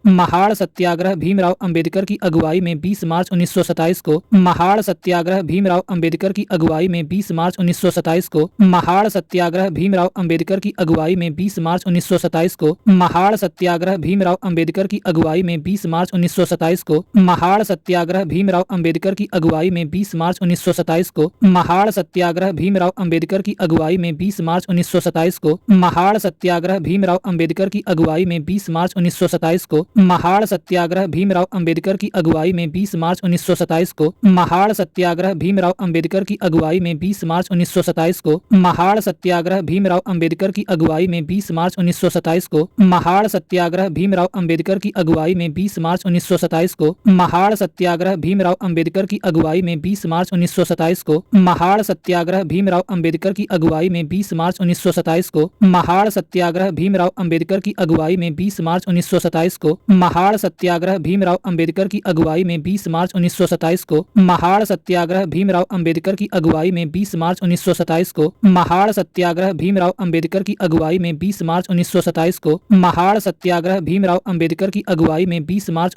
महाड़ सत्याग्रह भीमराव अंबेडकर की अगुवाई में 20 मार्च 1927 को। महाड़ सत्याग्रह भीमराव अंबेडकर की अगुवाई में 20 मार्च 1927 को। महाड़ सत्याग्रह भीमराव अंबेडकर की अगुवाई में 20 मार्च 1927 को। महाड़ सत्याग्रह भीमराव अंबेडकर की अगुवाई में 20 मार्च 1927 को। महाड़ सत्याग्रह भीमराव अंबेडकर की अगुवाई में 20 मार्च 1927 को। महाड़ सत्याग्रह भीमराव अंबेडकर की अगुवाई में 20 मार्च 1927 को। महाड़ सत्याग्रह भीमराव अंबेडकर की अगुवाई में 20 मार्च 1927 को। महाड़ सत्याग्रह भीमराव अंबेडकर की अगुवाई में 20 मार्च 1927 को। महाड़ सत्याग्रह भीमराव अंबेडकर की अगुवाई में 20 मार्च 1927 को। महाड़ सत्याग्रह भीमराव अंबेडकर की अगुवाई में 20 मार्च 1927 को। महाड़ सत्याग्रह भीमराव अंबेडकर की अगुवाई में 20 मार्च 1927 को। महाड़ सत्याग्रह भीमराव अंबेडकर की अगुवाई में 20 मार्च 1927 को। महाड़ सत्याग्रह भीमराव अंबेडकर की अगुवाई में 20 मार्च 1927 को। महाड़ सत्याग्रह भीमराव अंबेडकर की अगुवाई में 20 मार्च 1927 को। महाड़ सत्याग्रह भीमराव अंबेडकर की अगुवाई में 20 मार्च 1927 को। महाड़ सत्याग्रह भीमराव अंबेडकर की अगुवाई में 20 मार्च 1927 को। महाड़ सत्याग्रह भीमराव अंबेडकर की अगुवाई में 20 मार्च 1927 को। महाड़ सत्याग्रह भीमराव अंबेडकर की अगुवाई में 20 मार्च 1927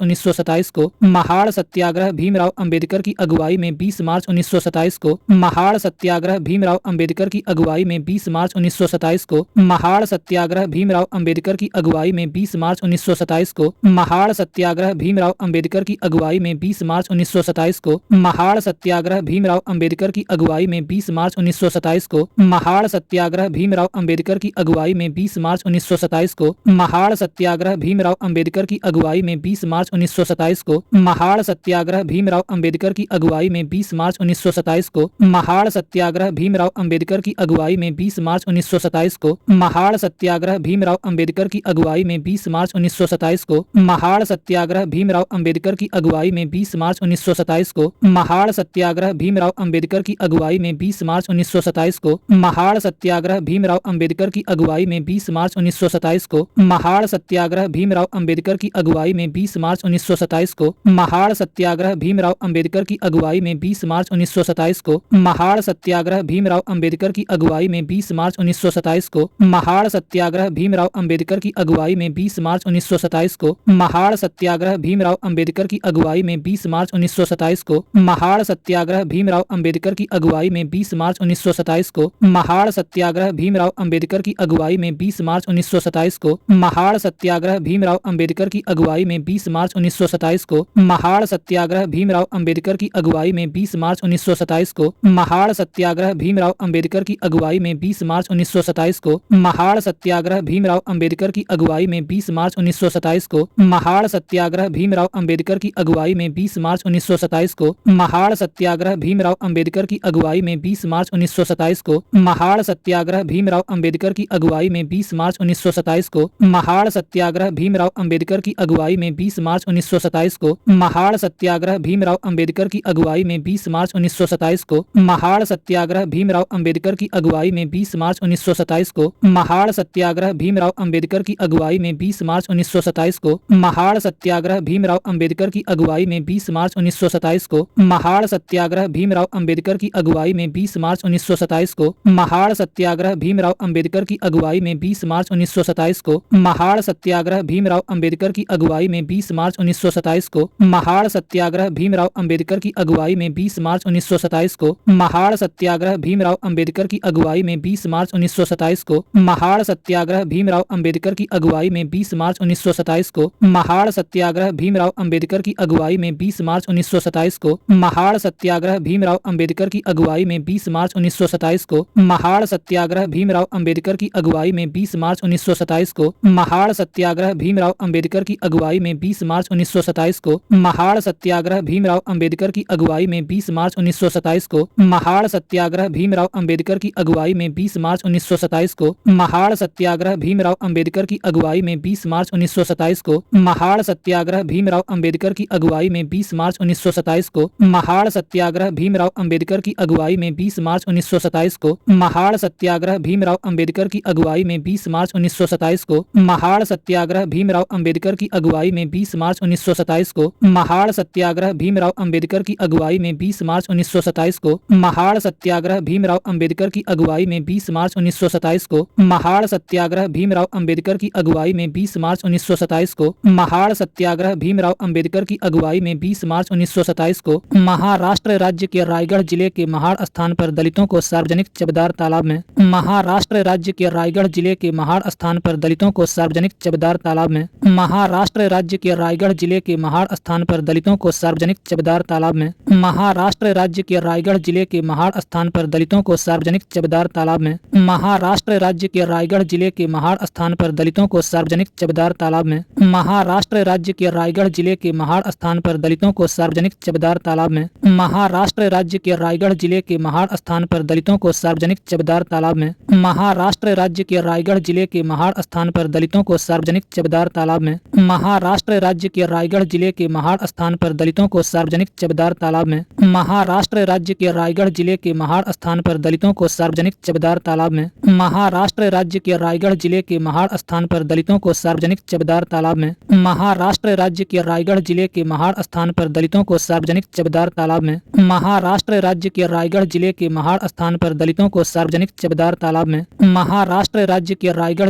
को। महाड़ सत्याग्रह भीमराव अंबेडकर की अगुवाई में 20 मार्च 1927 को। महाड़ सत्याग्रह भीमराव अंबेडकर की अगुवाई में 20 मार्च 1927 को। महाड़ सत्याग्रह भीमराव अंबेडकर की अगुवाई में 20 मार्च 1927 को। महाड़ सत्याग्रह भीमराव अंबेडकर की अगुवाई में 20 मार्च 1927 को। महाड़ सत्याग्रह भीमराव अंबेडकर की अगुवाई में 20 मार्च 1927 को। महाड़ सत्याग्रह भीमराव अंबेडकर की अगुवाई में 20 मार्च 1927 को। महाड़ सत्याग्रह भीमराव अंबेडकर की अगुवाई में 20 मार्च 1927 को। महाड़ सत्याग्रह भीमराव अंबेडकर की अगुवाई में 20 मार्च 1927 को। महाड़ सत्याग्रह भीमराव अंबेडकर की अगुवाई में 20 मार्च 1927 को। महाड़ सत्याग्रह भीमराव अंबेडकर की अगुवाई में 20 मार्च 1927 को। महाड़ सत्याग्रह भीमराव अंबेडकर की अगुवाई में 20 मार्च 1927 को। महाड़ सत्याग्रह भीमराव अंबेडकर की अगुवाई में 20 मार्च 1927 को। महाड़ सत्याग्रह भीमराव अंबेडकर की अगुवाई में 20 मार्च 1927 को। महाड़ सत्याग्रह भीमराव अंबेडकर की अगुवाई में 20 मार्च 1927 को। महाड़ सत्याग्रह भीमराव अंबेडकर की अगुवाई में 20 मार्च 1927 को। महाड़ सत्याग्रह भीमराव अंबेडकर की अगुवाई में 20 मार्च 1927 को। महाड़ सत्याग्रह भीमराव अंबेडकर की अगुवाई में 20 मार्च 1927 को। महाड़ सत्याग्रह भीमराव अंबेडकर की अगुवाई में 20 मार्च 1927 को। महाड़ सत्याग्रह भीमराव अंबेडकर की अगुवाई में 20 मार्च 1927 को। महाड़ सत्याग्रह भीमराव अंबेडकर की अगुवाई में 20 मार्च 1927 को। महाड़ सत्याग्रह भीमराव अंबेडकर की अगुवाई में 20 मार्च 1927 को। महाड़ सत्याग्रह भीमराव अंबेडकर की अगुवाई में 20 मार्च 1927 को। महाड़ सत्याग्रह भीमराव अंबेडकर की अगुवाई में 20 मार्च 1927 को। महाड़ सत्याग्रह भीमराव अंबेडकर की अगुवाई में 20 मार्च 1927 को। महाड़ सत्याग्रह भीमराव अंबेडकर की अगुवाई में 20 मार्च 1927 को। महाड़ सत्याग्रह भीमराव अंबेडकर की अगुवाई में 20 मार्च 1927 को। महाड़ सत्याग्रह भीमराव अंबेडकर की अगुवाई में 20 मार्च 1927 को। महाड़ सत्याग्रह भीमराव अंबेडकर की अगुवाई में 20 मार्च 1927 को। महाड़ सत्याग्रह भीमराव अंबेडकर की अगुवाई में 20 मार्च 1927 को। महाड़ सत्याग्रह भीमराव अंबेडकर की अगुवाई में 20 मार्च 1927 को। महाड़ सत्याग्रह भीमराव अंबेडकर की अगुवाई में 20 मार्च 1927 को। महाड़ सत्याग्रह भीमराव अंबेडकर की अगुवाई में 20 मार्च 1927 को। महाड़ सत्याग्रह भीमराव अंबेडकर की अगुवाई में 20 मार्च 1927 को। महाड़ सत्याग्रह भीमराव अंबेडकर की अगुवाई में 20 मार्च 1927 को। महाड़ सत्याग्रह भीमराव अंबेडकर की अगुवाई में 20 मार्च 1927 को। महाड़ सत्याग्रह भीमराव अंबेडकर की अगुवाई में 20 मार्च 1927 को। महाड़ सत्याग्रह भीमराव अंबेडकर की अगुवाई में 20 मार्च 1927 को। महाड़ सत्याग्रह भीमराव अंबेडकर की अगुवाई में 20 मार्च 1927 को। महाड़ सत्याग्रह भीमराव अंबेडकर की अगुवाई में 20 मार्च 1927 को। महाड़ सत्याग्रह भीमराव अंबेडकर की अगुवाई में 20 मार्च 1927 को। महाड़ सत्याग्रह भीमराव अंबेडकर की अगुवाई में 20 मार्च 1927 को। महाड़ सत्याग्रह भीमराव अंबेडकर की अगुवाई में 20 मार्च 1927 को। महाड़ सत्याग्रह भीमराव अंबेडकर की अगुवाई में 20 मार्च 1927 को। महाड़ सत्याग्रह भीमराव अंबेडकर की अगुवाई में 20 मार्च 1927 को। महाड़ सत्याग्रह भीमराव अंबेडकर की अगुवाई में 20 मार्च 1927 को। महाड़ सत्याग्रह भीमराव अंबेडकर की अगुवाई में 20 मार्च 1927 को। महाड़ सत्याग्रह भीमराव अंबेडकर की अगुवाई में 20 मार्च 1927 को। महाड़ सत्याग्रह भीमराव अंबेडकर की अगुवाई में 20 मार्च 1927 को। महाड़ सत्याग्रह भीमराव अंबेडकर की अगुवाई में 20 मार्च 1927 को। महाड़ सत्याग्रह भीमराव अंबेडकर की अगुवाई में 20 मार्च 1927 को। महाड़ सत्याग्रह भीमराव अंबेडकर की अगुवाई में 20 मार्च 1927 को। महाड़ सत्याग्रह भीमराव अंबेडकर की अगुवाई में 20 मार्च 1927 को महाड़ सत्याग्रह भीमराव अंबेडकर की अगुवाई में 20 मार्च 1927 को महाराष्ट्र राज्य के रायगढ़ जिले के महाड़ स्थान पर दलितों को सार्वजनिक चबदार तालाब में महाराष्ट्र राज्य के रायगढ़ जिले के महाड़ स्थान पर दलितों को सार्वजनिक चबदार तालाब में महाराष्ट्र राज्य के रायगढ़ जिले के महाड़ स्थान पर दलितों को सार्वजनिक चबदार तालाब में महाराष्ट्र राज्य के रायगढ़ जिले के महाड़ स्थान पर दलितों को सार्वजनिक चबदार तालाब में महाराष्ट्र राज्य के रायगढ़ जिले के महाड़ स्थान पर दलितों को सार्वजनिक चबदार तालाब में महाराष्ट्र राज्य के रायगढ़ जिले के महाड़ स्थान पर दलितों को सार्वजनिक चबदार तालाब में महाराष्ट्र राज्य के रायगढ़ जिले के महाड़ स्थान पर दलितों को सार्वजनिक चबदार तालाब में महाराष्ट्र राज्य के रायगढ़ जिले के महाड़ स्थान पर दलितों को सार्वजनिक चबदार तालाब में महाराष्ट्र राज्य के रायगढ़ जिले के महाड़ स्थान पर दलितों को सार्वजनिक चबदार तालाब में महाराष्ट्र राज्य के रायगढ़ जिले के महाड़ स्थान पर दलितों को सार्वजनिक चबदार तालाब में महाराष्ट्र राज्य के रायगढ़ जिले के महाड़ स्थान पर दलितों को सार्वजनिक चबदार तालाब में महाराष्ट्र राज्य के रायगढ़ जिले के महाड़ स्थान पर दलितों को सार्वजनिक चबदार तालाब में महाराष्ट्र राज्य के रायगढ़ जिले के महाड़ स्थान पर दलितों को सार्वजनिक चबदार तालाब में महाराष्ट्र राज्य के रायगढ़ जिले के महाड़ स्थान पर दलितों को सार्वजनिक चबदार तालाब में महाराष्ट्र राज्य के रायगढ़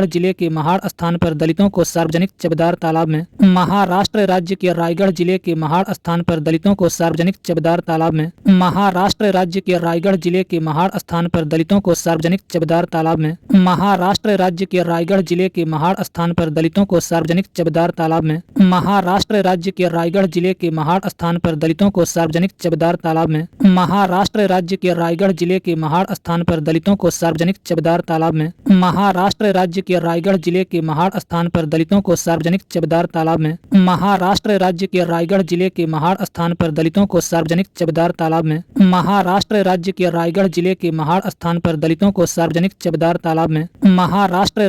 जिले के महाड़ स्थान पर दलितों को सार्वजनिक चबदार तालाब में महाराष्ट्र राज्य के रायगढ़ जिले के महाड़ स्थान पर दलितों को सार्वजनिक चबदार तालाब में महाराष्ट्र राज्य के रायगढ़ जिले के महाड़ स्थान पर दलितों को सार्वजनिक चबदार तालाब में महाराष्ट्र राज्य के रायगढ़ जिले के महाड़ स्थान पर दलितों को सार्वजनिक चबदार तालाब में महाराष्ट्र राज्य के रायगढ़ जिले के महाड़ स्थान पर दलितों को सार्वजनिक चबदार तालाब में महाराष्ट्र राज्य के रायगढ़ जिले के महाड़ स्थान पर दलितों को सार्वजनिक चबदार तालाब में महाराष्ट्र राज्य के रायगढ़ जिले के महाड़ स्थान पर दलितों को सार्वजनिक चबदार तालाब में महाराष्ट्र राज्य के रायगढ़ जिले के महाड़ स्थान पर दलितों को सार्वजनिक चबदार तालाब में महाराष्ट्र राज्य के रायगढ़ जिले के महाड़ स्थान पर दलितों को सार्वजनिक चबदार तालाब में महाराष्ट्र राज्य के रायगढ़ जिले के महाड़ स्थान पर दलितों को सार्वजनिक चबदार तालाब में महाराष्ट्र राज्य के रायगढ़ जिले के महाड़ स्थान पर दलितों को सार्वजनिक चबदार तालाब में महाराष्ट्र राज्य के रायगढ़ जिले के महाड़ स्थान पर दलितों को सार्वजनिक चबदार तालाब में महाराष्ट्र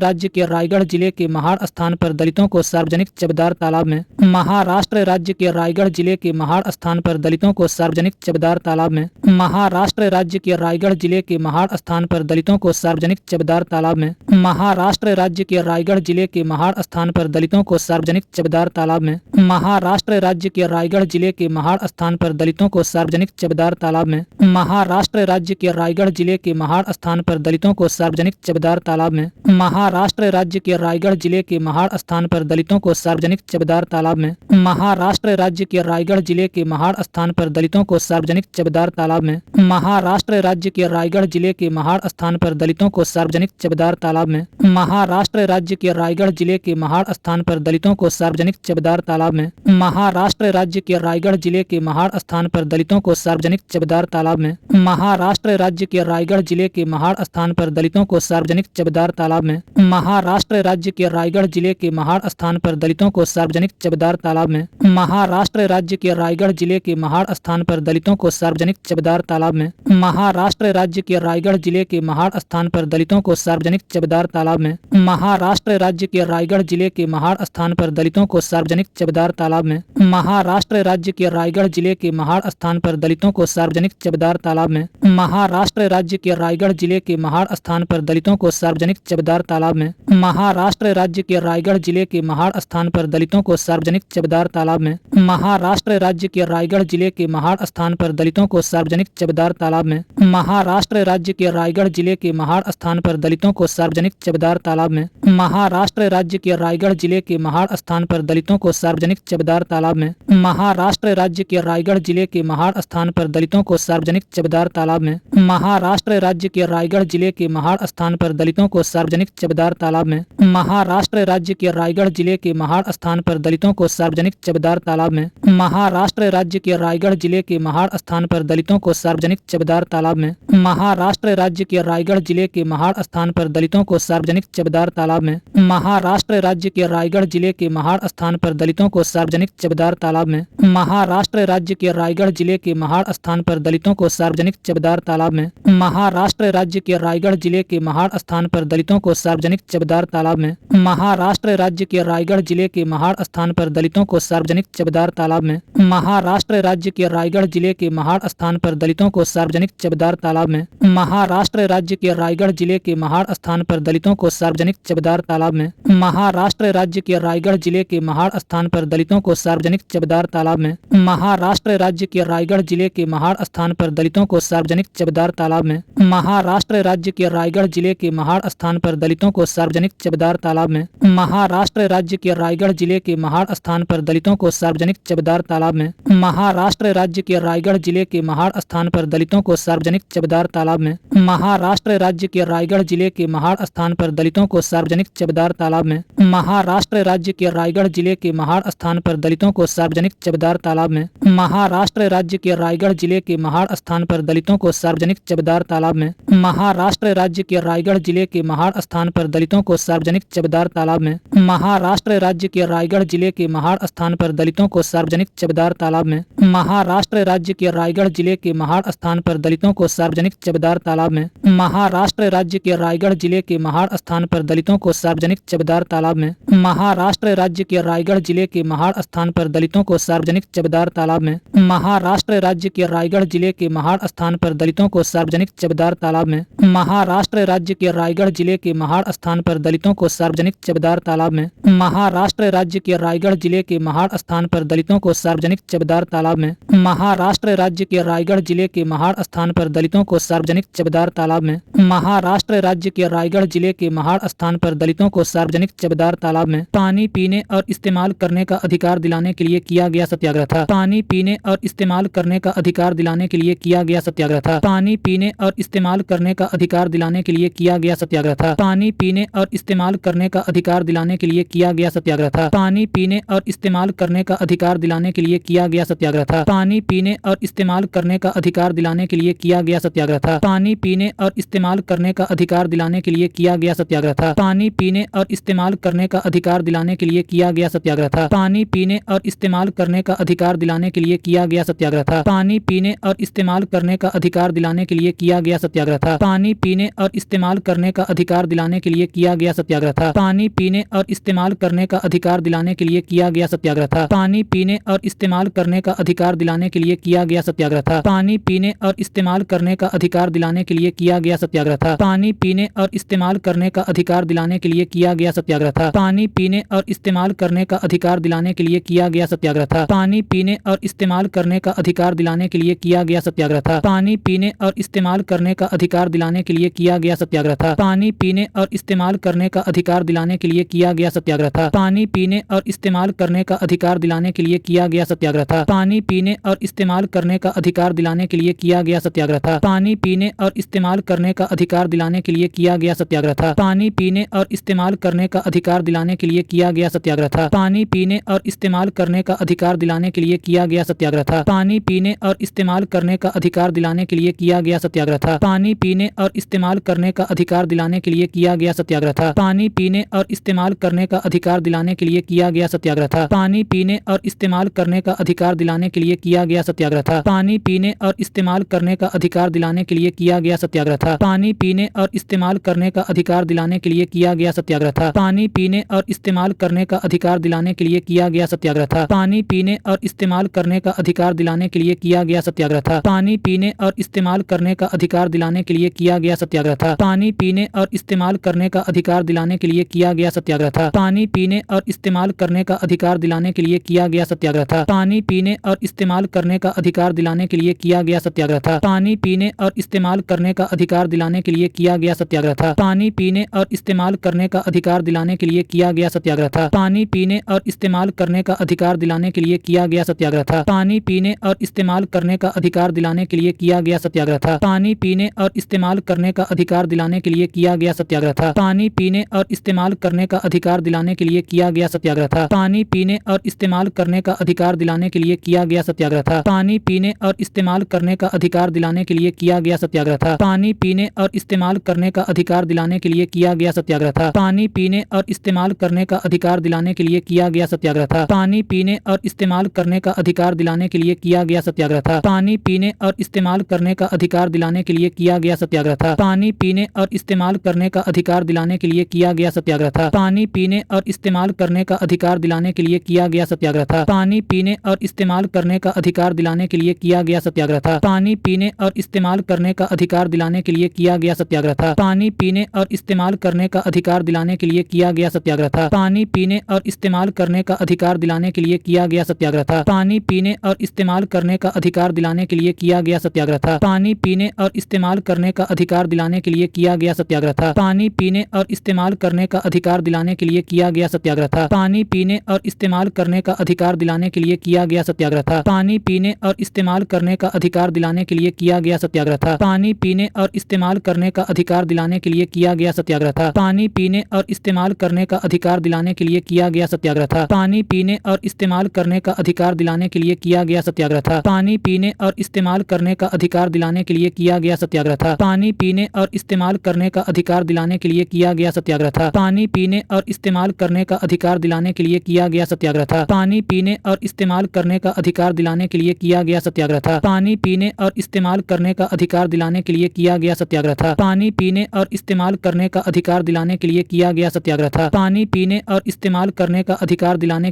राज्य के रायगढ़ जिले के महाड़ स्थान पर दलितों को सार्वजनिक चबदार तालाब में महाराष्ट्र राज्य के रायगढ़ जिले के महाड़ स्थान पर दलितों को सार्वजनिक चबदार तालाब में महाराष्ट्र राज्य के रायगढ़ जिले के महाड़ स्थान पर दलितों को सार्वजनिक चबदार तालाब में महाराष्ट्र राज्य के रायगढ़ जिले के महाड़ स्थान पर दलितों को सार्वजनिक चबदार तालाब में महाराष्ट्र राज्य के रायगढ़ जिले के महाड़ स्थान पर दलितों को सार्वजनिक चबदार तालाब में महाराष्ट्र राज्य के रायगढ़ जिले के महाड़ स्थान पर दलितों को सार्वजनिक चबदार तालाब में महाराष्ट्र राज्य के रायगढ़ जिले के महाड़ स्थान पर दलितों को सार्वजनिक चबदार तालाब में महाराष्ट्र राज्य के रायगढ़ जिले के महाड़ स्थान पर दलितों को सार्वजनिक चबदार तालाब में महाराष्ट्र राज्य के रायगढ़ जिले के महाड़ स्थान पर दलितों को सार्वजनिक चबदार तालाब में महाराष्ट्र राज्य के रायगढ़ जिले के महाड़ स्थान पर दलितों को सार्वजनिक चबदार तालाब में महाराष्ट्र राज्य के रायगढ़ जिले के महाड़ स्थान पर दलितों को सार्वजनिक चबदार तालाब में महाराष्ट्र राज्य के रायगढ़ जिले के महाड़ स्थान पर दलितों को सार्वजनिक चबदार तालाब में महाराष्ट्र राज्य के रायगढ़ जिले के महाड़ स्थान पर दलितों को सार्वजनिक चबदार तालाब में महाराष्ट्र राज्य के रायगढ़ जिले के महाड़ स्थान पर दलितों को सार्वजनिक चबदार तालाब में महाराष्ट्र राज्य के रायगढ़ जिले के महाड़ स्थान पर दलितों को सार्वजनिक चबदार तालाब में महाराष्ट्र राज्य के रायगढ़ जिले के महाड़ स्थान पर दलितों को सार्वजनिक चबदार तालाब में महाराष्ट्र राज्य के रायगढ़ जिले के महाड़ स्थान पर दलितों को सार्वजनिक चबदार तालाब में महाराष्ट्र राज्य के रायगढ़ जिले के महाड़ स्थान पर दलितों को सार्वजनिक चबदार तालाब में महाराष्ट्र राज्य के रायगढ़ जिले के महाड़ स्थान पर दलितों को सार्वजनिक चबदार तालाब में महाराष्ट्र राज्य के रायगढ़ जिले के महाड़ स्थान पर दलितों को सार्वजनिक चबदार तालाब में महाराष्ट्र राज्य के रायगढ़ जिले के महाड़ स्थान पर दलितों को सार्वजनिक चबदार तालाब में महाराष्ट्र राज्य के रायगढ़ जिले के महाड़ स्थान पर दलितों को सार्वजनिक चबदार तालाब में महाराष्ट्र राज्य के रायगढ़ जिले के महाड़ स्थान पर दलितों को सार्वजनिक चबदार तालाब में महाराष्ट्र राज्य के रायगढ़ जिले के महाड़ स्थान पर दलितों को सार्वजनिक चबदार तालाब में महाराष्ट्र राज्य के रायगढ़ जिले के महाड़ स्थान पर दलितों को सार्वजनिक चबदार तालाब में महाराष्ट्र राज्य के रायगढ़ जिले के महाड़ स्थान पर दलितों को सार्वजनिक चबदार तालाब में महाराष्ट्र राज्य के रायगढ़ जिले के महाड़ स्थान पर दलितों को सार्वजनिक चबदार तालाब में महाराष्ट्र राज्य के रायगढ़ जिले के महाड़ स्थान पर दलितों को सार्वजनिक चबदार तालाब में महाराष्ट्र राज्य के रायगढ़ जिले के महाड़ स्थान पर दलितों को सार्वजनिक चबदार तालाब में महाराष्ट्र राज्य के रायगढ़ जिले के महाड़ स्थान पर दलितों को सार्वजनिक चबदार तालाब में महाराष्ट्र राज्य के रायगढ़ जिले के महाड़ स्थान पर दलितों को सार्वजनिक चबदार तालाब में महाराष्ट्र राज्य के रायगढ़ जिले के महाड़ स्थान पर दलितों को सार्वजनिक चबदार तालाब में महाराष्ट्र राज्य के के रायगढ़ जिले के महाड़ स्थान पर दलितों को सार्वजनिक चबदार तालाब में। महाराष्ट्र राज्य के रायगढ़ जिले के महाड़ स्थान पर दलितों को सार्वजनिक चबदार तालाब में। महाराष्ट्र राज्य के रायगढ़ जिले के महाड़ स्थान पर दलितों को सार्वजनिक चबदार तालाब में। महाराष्ट्र राज्य के रायगढ़ जिले के महाड़ स्थान पर दलितों को सार्वजनिक चबदार तालाब में। महाराष्ट्र राज्य के रायगढ़ जिले के महाड़ स्थान पर दलितों को सार्वजनिक चबदार तालाब में। महाराष्ट्र राज्य के रायगढ़ जिले के महाड़ स्थान पर दलितों को सार्वजनिक चबदार तालाब में। महाराष्ट्र राज्य के रायगढ़ जिले के महाड़ स्थान पर दलितों को सार्वजनिक चबदार तालाब में। महाराष्ट्र राज्य के रायगढ़ जिले के महाड़ स्थान पर दलितों को सार्वजनिक चबदार तालाब में। महाराष्ट्र राज्य के रायगढ़ जिले के महाड़ स्थान पर दलितों को सार्वजनिक चबदार तालाब में। महाराष्ट्र राज्य के रायगढ़ जिले के महाड़ स्थान पर दलितों को सार्वजनिक चबदार तालाब में। महाराष्ट्र राज्य के रायगढ़ जिले के महाड़ स्थान पर दलितों को सार्वजनिक चबदार तालाब में। महाराष्ट्र राज्य के रायगढ़ जिले के महाड़ स्थान पर दलितों को सार्वजनिक चबदार तालाब में। महाराष्ट्र राज्य के रायगढ़ जिले के महाड़ स्थान पर दलितों को सार्वजनिक चबदार तालाब में। महाराष्ट्र राज्य के रायगढ़ जिले के महाड़ स्थान पर दलितों को सार्वजनिक चबदार तालाब में। महाराष्ट्र राज्य के रायगढ़ जिले के महाड़ स्थान पर दलितों को सार्वजनिक चबदार तालाब में। महाराष्ट्र राज्य के रायगढ़ जिले के महाड़ स्थान पर दलितों को सार्वजनिक चबदार तालाब में। पानी पीने और इस्तेमाल करने का अधिकार दिलाने के लिए किया गया सत्याग्रह था। पानी पीने और इस्तेमाल करने का अधिकार दिलाने के लिए किया गया सत्याग्रह था। पानी पीने और इस्तेमाल करने का अधिकार दिलाने के लिए किया गया सत्याग्रह था। पानी पीने और इस्तेमाल करने का अधिकार दिलाने के लिए किया गया सत्याग्रह था। पानी पीने और इस्तेमाल करने का अधिकार दिलाने के लिए किया गया सत्याग्रह था। पानी पीने और इस्तेमाल करने का अधिकार दिलाने के लिए किया गया सत्याग्रह था। पानी पीने और इस्तेमाल करने का अधिकार दिलाने के लिए किया गया सत्याग्रह था। पानी पीने और इस्तेमाल करने का अधिकार दिलाने के लिए किया गया सत्याग्रह था। पानी पीने और इस्तेमाल करने का अधिकार दिलाने के लिए किया गया सत्याग्रह था। पानी पीने और इस्तेमाल करने का अधिकार दिलाने के लिए किया गया सत्याग्रह था। पानी पीने और इस्तेमाल करने का अधिकार दिलाने के लिए किया गया सत्याग्रह था। पानी पीने और इस्तेमाल करने का अधिकार दिलाने के लिए किया गया सत्याग्रह था। पानी पीने और इस्तेमाल करने का अधिकार दिलाने के लिए किया गया सत्याग्रह था। पानी पीने और इस्तेमाल करने का अधिकार दिलाने के लिए किया गया सत्याग्रह था। पानी पीने और इस्तेमाल करने का अधिकार दिलाने के लिए किया गया सत्याग्रह था। पानी पीने और इस्तेमाल करने का अधिकार दिलाने के लिए किया गया सत्याग्रह था। पानी पीने और इस्तेमाल करने का अधिकार दिलाने के लिए किया गया सत्याग्रह था। पानी पीने और इस्तेमाल करने का अधिकार दिलाने के लिए किया गया सत्याग्रह था। पानी पीने और इस्तेमाल करने का अधिकार दिलाने के लिए किया गया सत्याग्रह था। पानी पीने और इस्तेमाल करने का अधिकार दिलाने के लिए किया गया सत्याग्रह था। पानी पीने और इस्तेमाल करने का अधिकार दिलाने के लिए किया गया सत्याग्रह था। पानी पीने और इस्तेमाल करने का अधिकार दिलाने के लिए किया गया सत्याग्रह था। पानी पीने और इस्तेमाल करने का अधिकार दिलाने के लिए किया गया सत्याग्रह था। पानी पीने और इस्तेमाल करने का अधिकार दिलाने के लिए किया गया सत्याग्रह था। पानी पीने और इस्तेमाल करने का अधिकार दिलाने के लिए किया गया सत्याग्रह था। पानी पीने और इस्तेमाल करने का अधिकार दिलाने के लिए किया गया सत्याग्रह था। पानी पीने और इस्तेमाल करने का अधिकार दिलाने के लिए किया गया सत्याग्रह था। पानी पीने और इस्तेमाल करने का अधिकार दिलाने के लिए किया गया सत्याग्रह था। पानी पीने और इस्तेमाल करने का अधिकार दिलाने के लिए किया गया सत्याग्रह था। पानी पीने और इस्तेमाल करने का अधिकार दिलाने के लिए किया गया सत्याग्रह था। पानी पीने और इस्तेमाल करने का अधिकार दिलाने के लिए किया गया सत्याग्रह था। पानी पीने और इस्तेमाल करने का अधिकार दिलाने के लिए किया गया सत्याग्रह था। पानी पीने और इस्तेमाल करने का अधिकार दिलाने के लिए किया गया सत्याग्रह था। पानी पीने और इस्तेमाल करने का अधिकार दिलाने के लिए किया गया सत्याग्रह था। पानी पीने और इस्तेमाल करने का अधिकार दिलाने के लिए किया गया सत्याग्रह था। पानी पीने और इस्तेमाल करने का अधिकार दिलाने के लिए किया गया सत्याग्रह था। पानी पीने और इस्तेमाल करने का अधिकार दिलाने के लिए किया गया सत्याग्रह था। पानी पीने और इस्तेमाल करने का अधिकार दिलाने के लिए किया गया सत्याग्रह था। पानी पीने और इस्तेमाल करने का अधिकार दिलाने के लिए किया गया सत्याग्रह था। पानी पीने और इस्तेमाल करने का अधिकार दिलाने के लिए किया गया सत्याग्रह था। पानी पीने और इस्तेमाल करने का अधिकार दिलाने के लिए किया गया सत्याग्रह था। पानी पीने और इस्तेमाल करने का अधिकार दिलाने के लिए किया गया सत्याग्रह था। पानी पीने और इस्तेमाल करने का अधिकार दिलाने के लिए किया गया सत्याग्रह था। पानी पीने और इस्तेमाल करने का अधिकार दिलाने के लिए किया गया सत्याग्रह था। पानी पीने और इस्तेमाल करने का अधिकार दिलाने के लिए किया गया सत्याग्रह था। पानी पीने और इस्तेमाल करने का अधिकार दिलाने के लिए किया गया सत्याग्रह था। पानी पीने और इस्तेमाल करने का अधिकार दिलाने के लिए किया गया सत्याग्रह था। पानी पीने और इस्तेमाल करने का अधिकार दिलाने के लिए किया गया सत्याग्रह था। पानी पीने और इस्तेमाल करने का अधिकार दिलाने के लिए किया गया सत्याग्रह था। पानी पीने और इस्तेमाल करने का अधिकार दिलाने के लिए किया गया सत्याग्रह था। पानी पीने और इस्तेमाल करने का अधिकार दिलाने के लिए किया गया सत्याग्रह था। पानी पीने और इस्तेमाल करने का अधिकार दिलाने के लिए किया गया सत्याग्रह था। पानी पीने और इस्तेमाल करने का अधिकार दिलाने के लिए किया गया सत्याग्रह था। पानी पीने और इस्तेमाल करने का अधिकार दिलाने के लिए किया गया सत्याग्रह था। पानी पीने और इस्तेमाल करने का अधिकार दिलाने के लिए किया गया सत्याग्रह था। पानी पीने और इस्तेमाल करने का अधिकार दिलाने के लिए किया गया सत्याग्रह था। पानी पीने और इस्तेमाल करने का अधिकार दिलाने के लिए किया गया सत्याग्रह था। पानी पीने और इस्तेमाल करने का अधिकार दिलाने के लिए किया गया सत्याग्रह था। पानी पीने और इस्तेमाल करने का अधिकार दिलाने के लिए किया गया सत्याग्रह था। पानी पीने और इस्तेमाल करने का अधिकार दिलाने के लिए किया गया सत्याग्रह था। पानी पीने और इस्तेमाल करने का अधिकार दिलाने के लिए किया गया सत्याग्रह था। पानी पीने और इस्तेमाल करने का अधिकार दिलाने के लिए किया गया सत्याग्रह था। पानी पीने और इस्तेमाल करने का अधिकार दिलाने के लिए किया गया सत्याग्रह था। पानी पीने और इस्तेमाल करने का अधिकार दिलाने के लिए किया गया सत्याग्रह था। पानी पीने और इस्तेमाल करने का अधिकार दिलाने के लिए किया गया सत्याग्रह था। पानी पीने और इस्तेमाल करने का अधिकार दिलाने के लिए किया गया सत्याग्रह था। पानी पीने और इस्तेमाल करने का अधिकार दिलाने के लिए किया गया सत्याग्रह था। पानी पीने और इस्तेमाल करने का अधिकार दिलाने के लिए किया गया सत्याग्रह था। पानी पीने और इस्तेमाल करने का अधिकार दिलाने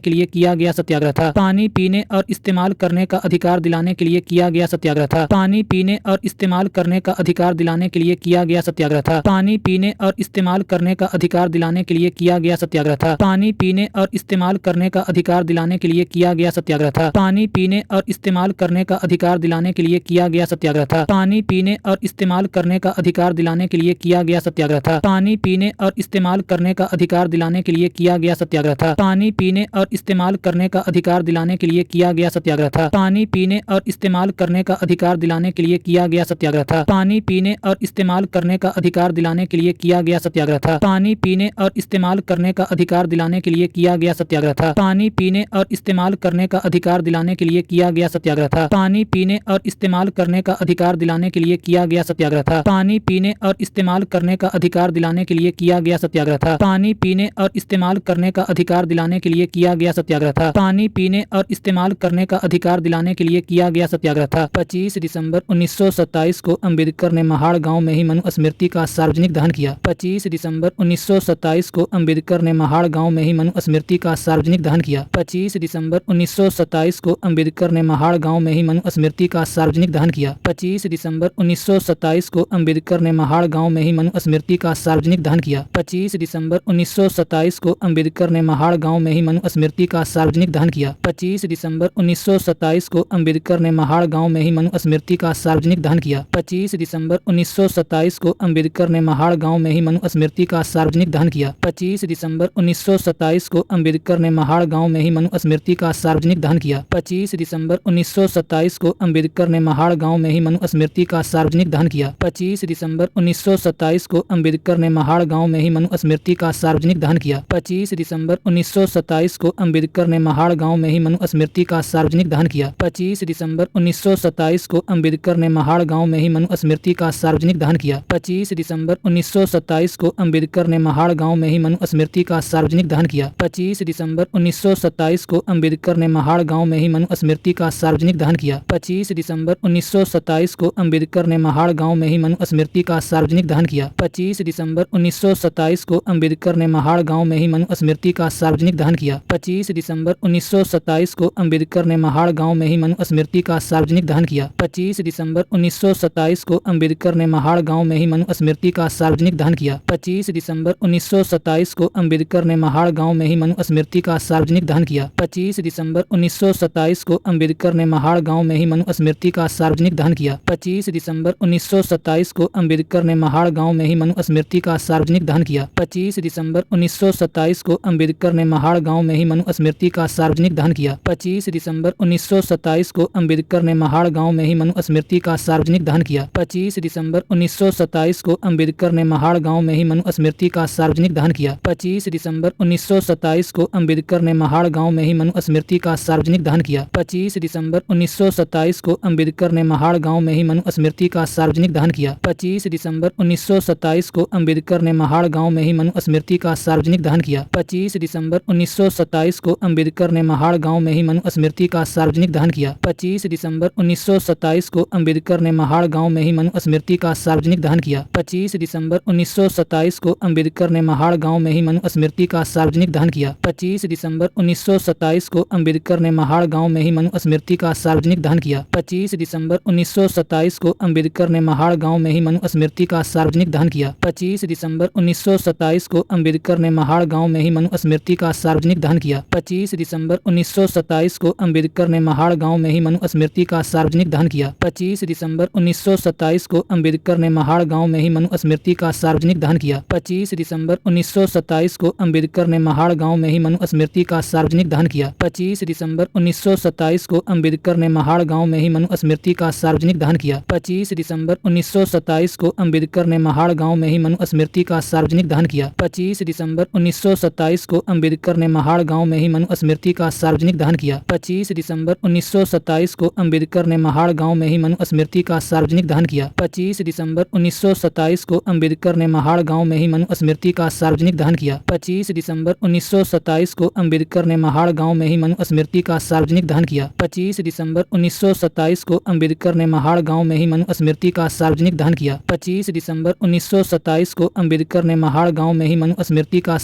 के लिए किया गया सत्याग्रह था। पानी पीने और इस्तेमाल करने का अधिकार दिलाने के लिए किया गया सत्याग्रह था। पानी पीने और इस्तेमाल करने का अधिकार दिलाने के लिए किया गया सत्याग्रह था। पानी पीने और इस्तेमाल करने का अधिकार दिलाने के लिए किया गया सत्याग्रह था। पानी पीने और इस्तेमाल करने का अधिकार दिलाने के लिए किया गया सत्याग्रह था। पानी पीने और इस्तेमाल करने का अधिकार दिलाने के लिए किया गया सत्याग्रह था। पानी पीने और इस्तेमाल करने का अधिकार दिलाने के लिए किया गया सत्याग्रह था। पानी पीने और इस्तेमाल करने का अधिकार दिलाने के लिए किया गया सत्याग्रह था। पानी पीने और इस्तेमाल करने का अधिकार दिलाने के लिए किया गया सत्याग्रह था। पानी पीने और इस्तेमाल करने का अधिकार दिलाने के लिए किया गया सत्याग्रह था। पानी पीने और इस्तेमाल करने का अधिकार दिलाने के लिए किया गया सत्याग्रह था। पानी पीने और इस्तेमाल करने का अधिकार दिलाने के लिए किया गया सत्याग्रह था। पानी पीने और इस्तेमाल करने का अधिकार दिलाने के लिए किया गया सत्याग्रह था। पानी पीने और इस्तेमाल करने का अधिकार दिलाने के लिए किया गया सत्याग्रह था। पानी पीने और इस्तेमाल करने का अधिकार दिलाने के लिए किया गया सत्याग्रह था। पानी पीने और इस्तेमाल करने का अधिकार दिलाने के लिए किया गया सत्याग्रह था। पानी पीने और इस्तेमाल करने का अधिकार दिलाने के लिए किया गया सत्याग्रह था। 25 दिसंबर 1927 को अम्बेडकर ने महाड़ गांव में ही मनु स्मृति का सार्वजनिक दहन किया। 25 दिसंबर 1927 को अम्बेडकर ने महाड़ गांव में ही मनु स्मृति का सार्वजनिक दहन किया। 25 दिसंबर 1927 को अम्बेडकर ने महाड़ गांव में ही मनु स्मृति का सार्वजनिक दहन किया। 25 दिसंबर 1927 को अम्बेडकर ने महाड़ गांव में ही मनु स्मृति का सार्वजनिक दहन किया। 25 दिसंबर 1927 को अम्बेडकर ने महाड़ गांव में ही मनु स्मृति का सार्वजनिक दहन किया। 25 दिसंबर 1927 को अम्बेडकर ने महाड़ गांव में ही मनु स्मृति का सार्वजनिक दहन किया। 25 दिसंबर 1927 को अम्बेडकर ने महाड़ गांव में ही मनु स्मृति का सार्वजनिक दहन किया। 25 दिसंबर 1927 को अम्बेडकर ने महाड़ गांव में ही मनु स्मृति का सार्वजनिक दहन किया। 25 दिसंबर 1927 को अम्बेडकर ने महाड़ गांव में ही मनु स्मृति का सार्वजनिक दहन किया। 25 दिसंबर 1927 को अम्बेडकर ने महाड़ गांव में ही मनु स्मृति का सार्वजनिक दहन किया। 25 दिसंबर 1927 को अम्बेडकर ने महाड़ गांव में ही मनु स्मृति का सार्वजनिक दहन किया। 25 दिसंबर 1927 को अम्बेडकर ने महाड़ गांव में ही मनु स्मृति का सार्वजनिक दहन किया। 25 दिसंबर 1927 को अम्बेडकर ने महाड़ गांव में ही मनु स्मृति का सार्वजनिक दहन किया। 25 दिसंबर 1927 को अम्बेडकर ने महाड़ गांव में ही मनु स्मृति का सार्वजनिक दहन किया। 25 दिसंबर 1927 को अम्बेडकर ने महाड़ गांव में ही मनु स्मृति का सार्वजनिक दहन किया। 25 दिसंबर 1927 को अम्बेडकर ने महाड़ गांव में ही मनु स्मृति का सार्वजनिक दहन किया। 25 दिसंबर 1927 को अम्बेडकर ने महाड़ गांव में ही मनु स्मृति का सार्वजनिक दहन किया। 25 दिसंबर 1927 को अम्बेडकर ने महाड़ गांव में ही मनु स्मृति का सार्वजनिक दहन किया। 25 दिसंबर 1927 को अम्बेडकर ने महाड़ गांव में ही मनु स्मृति का सार्वजनिक दहन किया। 25 दिसंबर 1927 को अम्बेडकर ने महाड़ गांव में ही मनु स्मृति का सार्वजनिक दहन किया। 25 दिसंबर 1927 को अम्बेडकर ने महाड़ गांव में ही मनु स्मृति का सार्वजनिक दहन किया। 25 दिसंबर 1927 को अम्बेडकर ने महाड़ गांव में ही मनु स्मृति का सार्वजनिक दहन किया। 25 दिसंबर 1927 को अम्बेडकर ने महाड़ गांव में ही मनु स्मृति का सार्वजनिक दहन किया। 25 दिसंबर 1927 को अम्बेडकर ने महाड़ गांव में ही मनु स्मृति का सार्वजनिक दहन किया। 25 दिसंबर 1927 को अम्बेडकर ने महाड़ गांव में ही मनु स्मृति का सार्वजनिक दहन किया। 25 दिसंबर 1927 को अम्बेडकर ने महाड़ गांव में ही मनु स्मृति का सार्वजनिक दहन किया। 25 दिसंबर 1927 को अम्बेडकर ने महाड़ गांव में ही मनु स्मृति का सार्वजनिक दहन किया। 25 दिसंबर 1927 को अम्बेडकर ने महाड़ गांव में ही मनु स्मृति का सार्वजनिक दहन किया। 25 दिसंबर 1927 को अम्बेडकर ने महाड़ गांव में ही मनु स्मृति का सार्वजनिक दहन किया। 25 दिसंबर 1927 को अम्बेडकर ने महाड़ गांव में ही मनु स्मृति का सार्वजनिक दहन किया। 25 दिसंबर 1927 को अम्बेडकर ने महाड़ गांव में ही मनु स्मृति का सार्वजनिक दहन किया। 25 दिसंबर 1927 को अम्बेडकर ने महाड़ गांव में ही मनु स्मृति का सार्वजनिक दहन किया। 25 दिसंबर 1927 को अम्बेडकर ने महाड़ गांव में ही मनु स्मृति का सार्वजनिक दहन किया। 25 दिसंबर 1927 को अम्बेडकर ने महाड़ गांव में ही मनु स्मृति का सार्वजनिक दहन किया। 25 दिसंबर 1927 को अम्बेडकर ने महाड़ गांव में ही मनु स्मृति का सार्वजनिक दहन किया। 25 दिसंबर 1927 को अम्बेडकर ने महाड़ गांव में ही मनु स्मृति का सार्वजनिक दहन किया। 25 दिसंबर 1927 को अम्बेडकर ने महाड़ गांव में ही मनु स्मृति का सार्वजनिक दहन किया। 25 दिसंबर 1927 को अम्बेडकर ने महाड़ गांव में ही मनु स्मृति का सार्वजनिक दहन किया। 25 दिसंबर 1927 को अम्बेडकर ने महाड़ गांव में ही मनु स्मृति का सार्वजनिक दहन किया। 25 दिसंबर 1927 को अम्बेडकर ने महाड़ गांव में ही मनु स्मृति का सार्वजनिक दहन किया। 25 दिसंबर 1927 को अम्बेडकर ने महाड़ गांव में ही मनु स्मृति का सार्वजनिक दहन किया। 25 दिसंबर 1927 को अम्बेडकर ने महाड़ गांव में ही मनु स्मृति का सार्वजनिक दहन किया। 25 दिसंबर 1927 को अम्बेडकर ने महाड़ गांव में ही मनु स्मृति का सार्वजनिक दहन किया। 25 दिसंबर 1927 को अम्बेडकर ने महाड़ गांव में ही मनु स्मृति का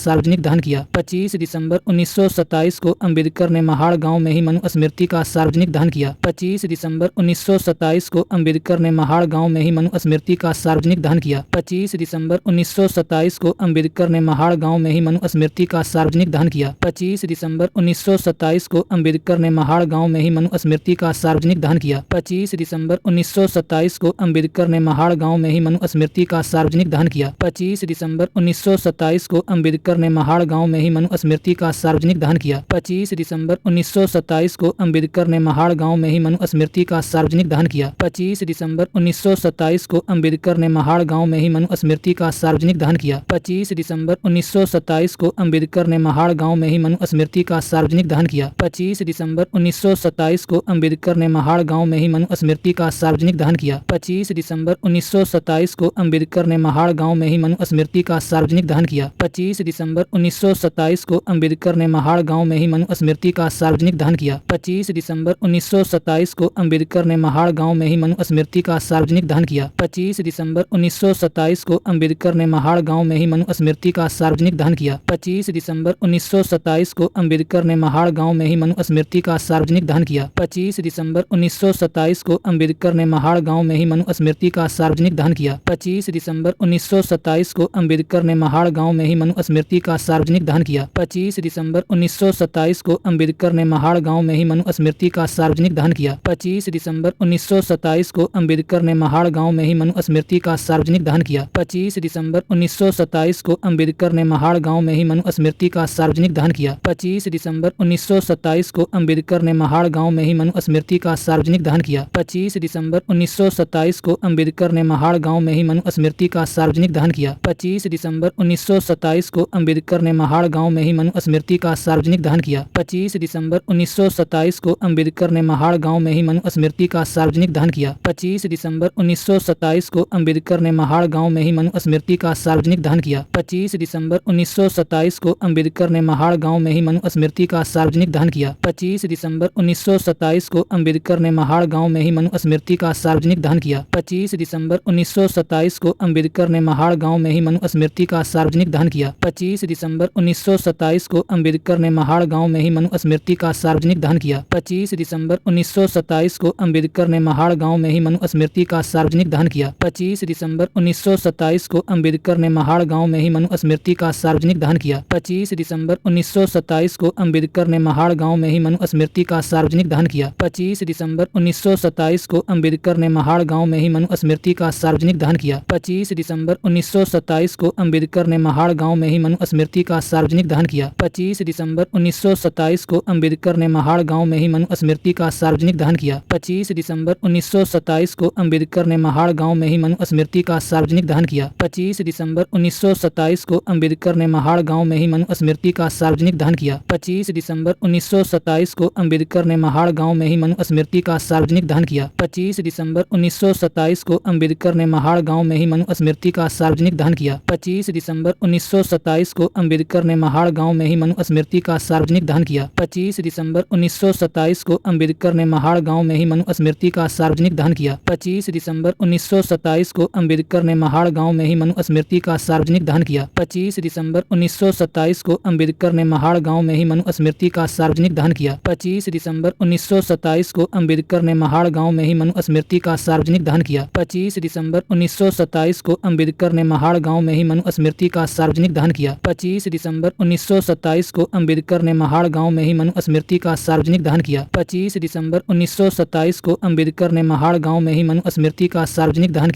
सार्वजनिक दहन किया। 25 दिसंबर 1927 को अम्बेडकर ने महाड़ गांव में ही मनु स्मृति का सार्वजनिक दहन किया। 25 दिसंबर 1927 को अम्बेडकर ने महाड़ गांव में ही मनु स्मृति का सार्वजनिक दहन किया। 25 दिसंबर 1927 को अम्बेडकर ने महाड़ गांव में ही मनु स्मृति का सार्वजनिक दहन किया। 25 दिसंबर 1927 को अम्बेडकर ने महाड़ गांव में ही मनु स्मृति का सार्वजनिक दहन किया। 25 दिसंबर 1927 को अम्बेडकर ने महाड़ गांव में ही मनु स्मृति का सार्वजनिक दहन किया। 25 दिसंबर 1927 को अम्बेडकर ने महाड़ गांव में ही मनु स्मृति का सार्वजनिक दहन किया। 25 दिसंबर 1927 को अम्बेडकर ने महाड़ गांव में ही मनु स्मृति का सार्वजनिक दहन किया। 25 दिसंबर 1927 को अम्बेडकर ने महाड़ गांव में ही मनु स्मृति का सार्वजनिक दहन किया। 25 दिसंबर 1927 को अम्बेडकर ने महाड़ गांव में ही मनु स्मृति का सार्वजनिक दहन किया। 25 दिसंबर 1927 को अम्बेडकर ने महाड़ गांव में ही मनु स्मृति का सार्वजनिक दहन किया। 25 दिसंबर 1927 को अम्बेडकर ने महाड़ गांव में ही मनु स्मृति का सार्वजनिक दहन किया। 25 दिसंबर 1927 को अम्बेडकर ने महाड़ गांव में ही मनु स्मृति का सार्वजनिक दहन किया। 25 दिसंबर 1927 को अम्बेडकर ने महाड़ गांव में ही मनु स्मृति का सार्वजनिक दहन किया। 25 दिसंबर 1927 को अम्बेडकर ने महाड़ गांव में ही मनु स्मृति का सार्वजनिक दहन किया। 25 दिसंबर 1927 को अम्बेडकर ने महाड़ गांव में ही मनु स्मृति का सार्वजनिक दहन किया। 25 दिसंबर 1927 को अम्बेडकर ने महाड़ गांव में ही मनु स्मृति का सार्वजनिक दहन किया। 25 दिसंबर 1927 को अम्बेडकर ने महाड़ गांव में ही मनु स्मृति का सार्वजनिक दहन किया। 25 दिसंबर 1927 को अम्बेडकर ने महाड़ गांव में ही मनु स्मृति का सार्वजनिक दहन किया। 25 दिसंबर 1927 को अम्बेडकर ने महाड़ गांव में ही मनु स्मृति का सार्वजनिक दहन किया। 25 दिसंबर 1927 को अम्बेडकर ने महाड़ गांव में ही मनु स्मृति का सार्वजनिक दहन किया। 25 दिसंबर 1927 को अम्बेडकर ने महाड़ गांव में ही मनु स्मृति का सार्वजनिक दहन किया। 25 दिसंबर 1927 को अम्बेडकर ने महाड़ गांव में ही मनु स्मृति का सार्वजनिक दहन किया। 25 दिसंबर 1927 को अम्बेडकर ने महाड़ गांव में ही मनु स्मृति का सार्वजनिक दहन किया। 25 दिसंबर 1927 को अम्बेडकर ने महाड़ गांव में ही मनु स्मृति का सार्वजनिक दहन किया। 25 दिसंबर 1927 को अम्बेडकर ने महाड़ गांव में ही मनु स्मृति का सार्वजनिक दहन किया। 25 दिसंबर 1927 को अम्बेडकर ने महाड़ गांव में ही मनु स्मृति का सार्वजनिक दहन किया। 25 दिसंबर 1927 को अम्बेडकर ने महाड़ गांव में ही मनु स्मृति का सार्वजनिक दहन किया। 25 दिसंबर 1927 को अम्बेडकर ने महाड़ गांव में ही मनु स्मृति का सार्वजनिक दहन किया। 25 दिसंबर 1927 को अम्बेडकर ने महाड़ गांव में ही मनु स्मृति का सार्वजनिक दहन किया। 25 दिसंबर 1927 को अम्बेडकर ने महाड़ गांव में ही मनु स्मृति का सार्वजनिक दहन किया। 25 दिसंबर 1927 को अम्बेडकर ने महाड़ गांव में ही मनु स्मृति का सार्वजनिक दहन किया। 25 दिसंबर 1927 को अम्बेडकर ने महाड़ गांव में ही मनु स्मृति का सार्वजनिक दहन किया। 25 दिसंबर 1927 को अम्बेडकर ने महाड़ गांव में ही मनु स्मृति का सार्वजनिक दहन किया। 25 दिसंबर 1927 को अम्बेडकर ने महाड़ गांव में ही मनु स्मृति का सार्वजनिक दहन किया। 25 दिसंबर 1927 को अम्बेडकर ने महाड़ गांव में ही मनु स्मृति का सार्वजनिक दहन किया। 25 दिसंबर 1927 को अम्बेडकर ने महाड़ गांव में ही मनु स्मृति का सार्वजनिक दहन किया। 25 दिसंबर 1927 को अम्बेडकर ने महाड़ गांव में ही मनु स्मृति का सार्वजनिक दहन किया। 25 दिसंबर 1927 को अम्बेडकर ने महाड़ गांव में ही मनु स्मृति का सार्वजनिक दहन किया। 25 दिसंबर 1927 को अम्बेडकर ने महाड़ गांव में ही मनु स्मृति का सार्वजनिक दहन किया। 25 दिसंबर 1927 को अम्बेडकर ने महाड़ गांव में ही मनु स्मृति का सार्वजनिक दहन किया। 25 दिसंबर 1927 को अम्बेडकर ने महाड़ गांव में ही मनु स्मृति का सार्वजनिक दहन किया। 25 दिसंबर 1927 को अम्बेडकर ने महाड़ गांव में ही मनु स्मृति का सार्वजनिक दहन किया। 25 दिसंबर 1927 को अम्बेडकर ने महाड़ गांव में ही मनु स्मृति का सार्वजनिक दहन किया। 25 दिसंबर 1927 को अम्बेडकर ने महाड़ गांव में ही मनु स्मृति का सार्वजनिक दहन किया। 25 दिसंबर 1927 को अम्बेडकर ने महाड़ गांव में ही मनु स्मृति का सार्वजनिक दहन किया। 25 दिसंबर 1927 को अम्बेडकर ने महाड़ गांव में ही मनु स्मृति का सार्वजनिक दहन किया। 25 दिसंबर 1927 को अम्बेडकर ने महाड़ गांव में ही मनु स्मृति का सार्वजनिक दहन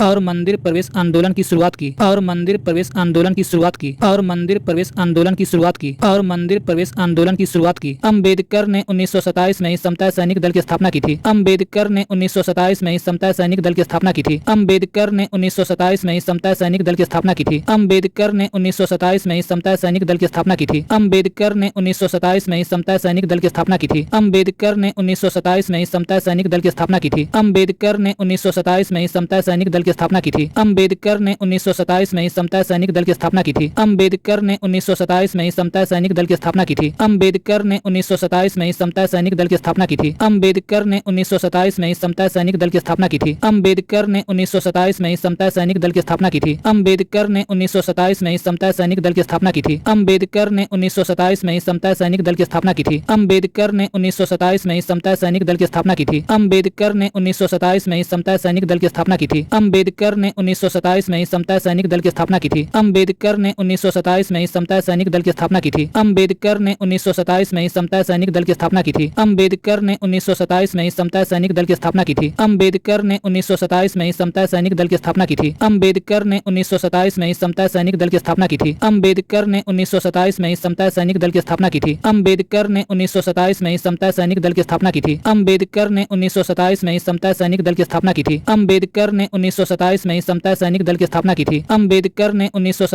और मंदिर प्रवेश आंदोलन की शुरुआत की और मंदिर प्रवेश आंदोलन की शुरुआत की और मंदिर प्रवेश आंदोलन की शुरुआत की और मंदिर प्रवेश आंदोलन की शुरुआत की। अम्बेडकर ने 1927 में समता सैनिक दल की स्थापना की थी। अम्बेडकर ने 1927 में समता सैनिक दल की स्थापना की थी। अम्बेडकर ने 1927 में समता सैनिक दल की स्थापना की थी। अम्बेडकर ने 1927 में समता सैनिक दल की स्थापना की थी। अम्बेडकर ने 1927 में समता सैनिक दल की स्थापना की थी। अम्बेडकर ने 1927 में समता सैनिक दल की स्थापना की थी। अम्बेडकर ने 1927 में समता सैनिक दल की स्थापना की थी। अम्बेडकर ने 1927 में समता सैनिक दल की स्थापना की थी। अम्बेडकर ने 1927 में समता सैनिक दल की स्थापना की थी। अम्बेडकर ने 1927 में समता सैनिक दल की स्थापना की थी। अम्बेडकर ने 1927 में समता सैनिक दल की स्थापना की थी। अम्बेडकर ने 1927 में समता सैनिक दल की स्थापना की थी। अम्बेडकर ने 1927 में समता सैनिक दल की स्थापना की थी। अम्बेडकर ने 1927 में समता सैनिक दल की स्थापना की थी। अम्बेडकर ने 1927 में समता सैनिक दल की स्थापना की थी। अम्बेडकर ने 1927 में समता सैनिक दल की स्थापना की थी। अम्बेडकर ने 1927 में समता सैनिक दल की स्थापना की थी। अम्बेडकर ने 1927 में समता सैनिक दल की स्थापना की थी। अम्बेडकर ने 1927 में समता सैनिक दल की स्थापना की थी। अम्बेडकर ने 1927 में समता सैनिक दल की स्थापना की थी। अम्बेडकर ने 1927 में समता सैनिक दल की स्थापना की थी। अम्बेडकर ने 1927 में समता सैनिक दल की स्थापना की थी। अम्बेडकर ने 1927 में समता सैनिक दल की स्थापना की थी। अम्बेडकर ने 1927 में समता सैनिक दल की स्थापना की थी। अम्बेडकर ने 1927 में समता सैनिक दल की स्थापना की थी। अम्बेडकर ने 1927 में समता सैनिक दल की स्थापना की थी। अम्बेडकर ने 1927 में समता सैनिक दल की स्थापना की थी। अम्बेडकर ने 1927 में समता सैनिक दल की स्थापना की थी। अम्बेडकर ने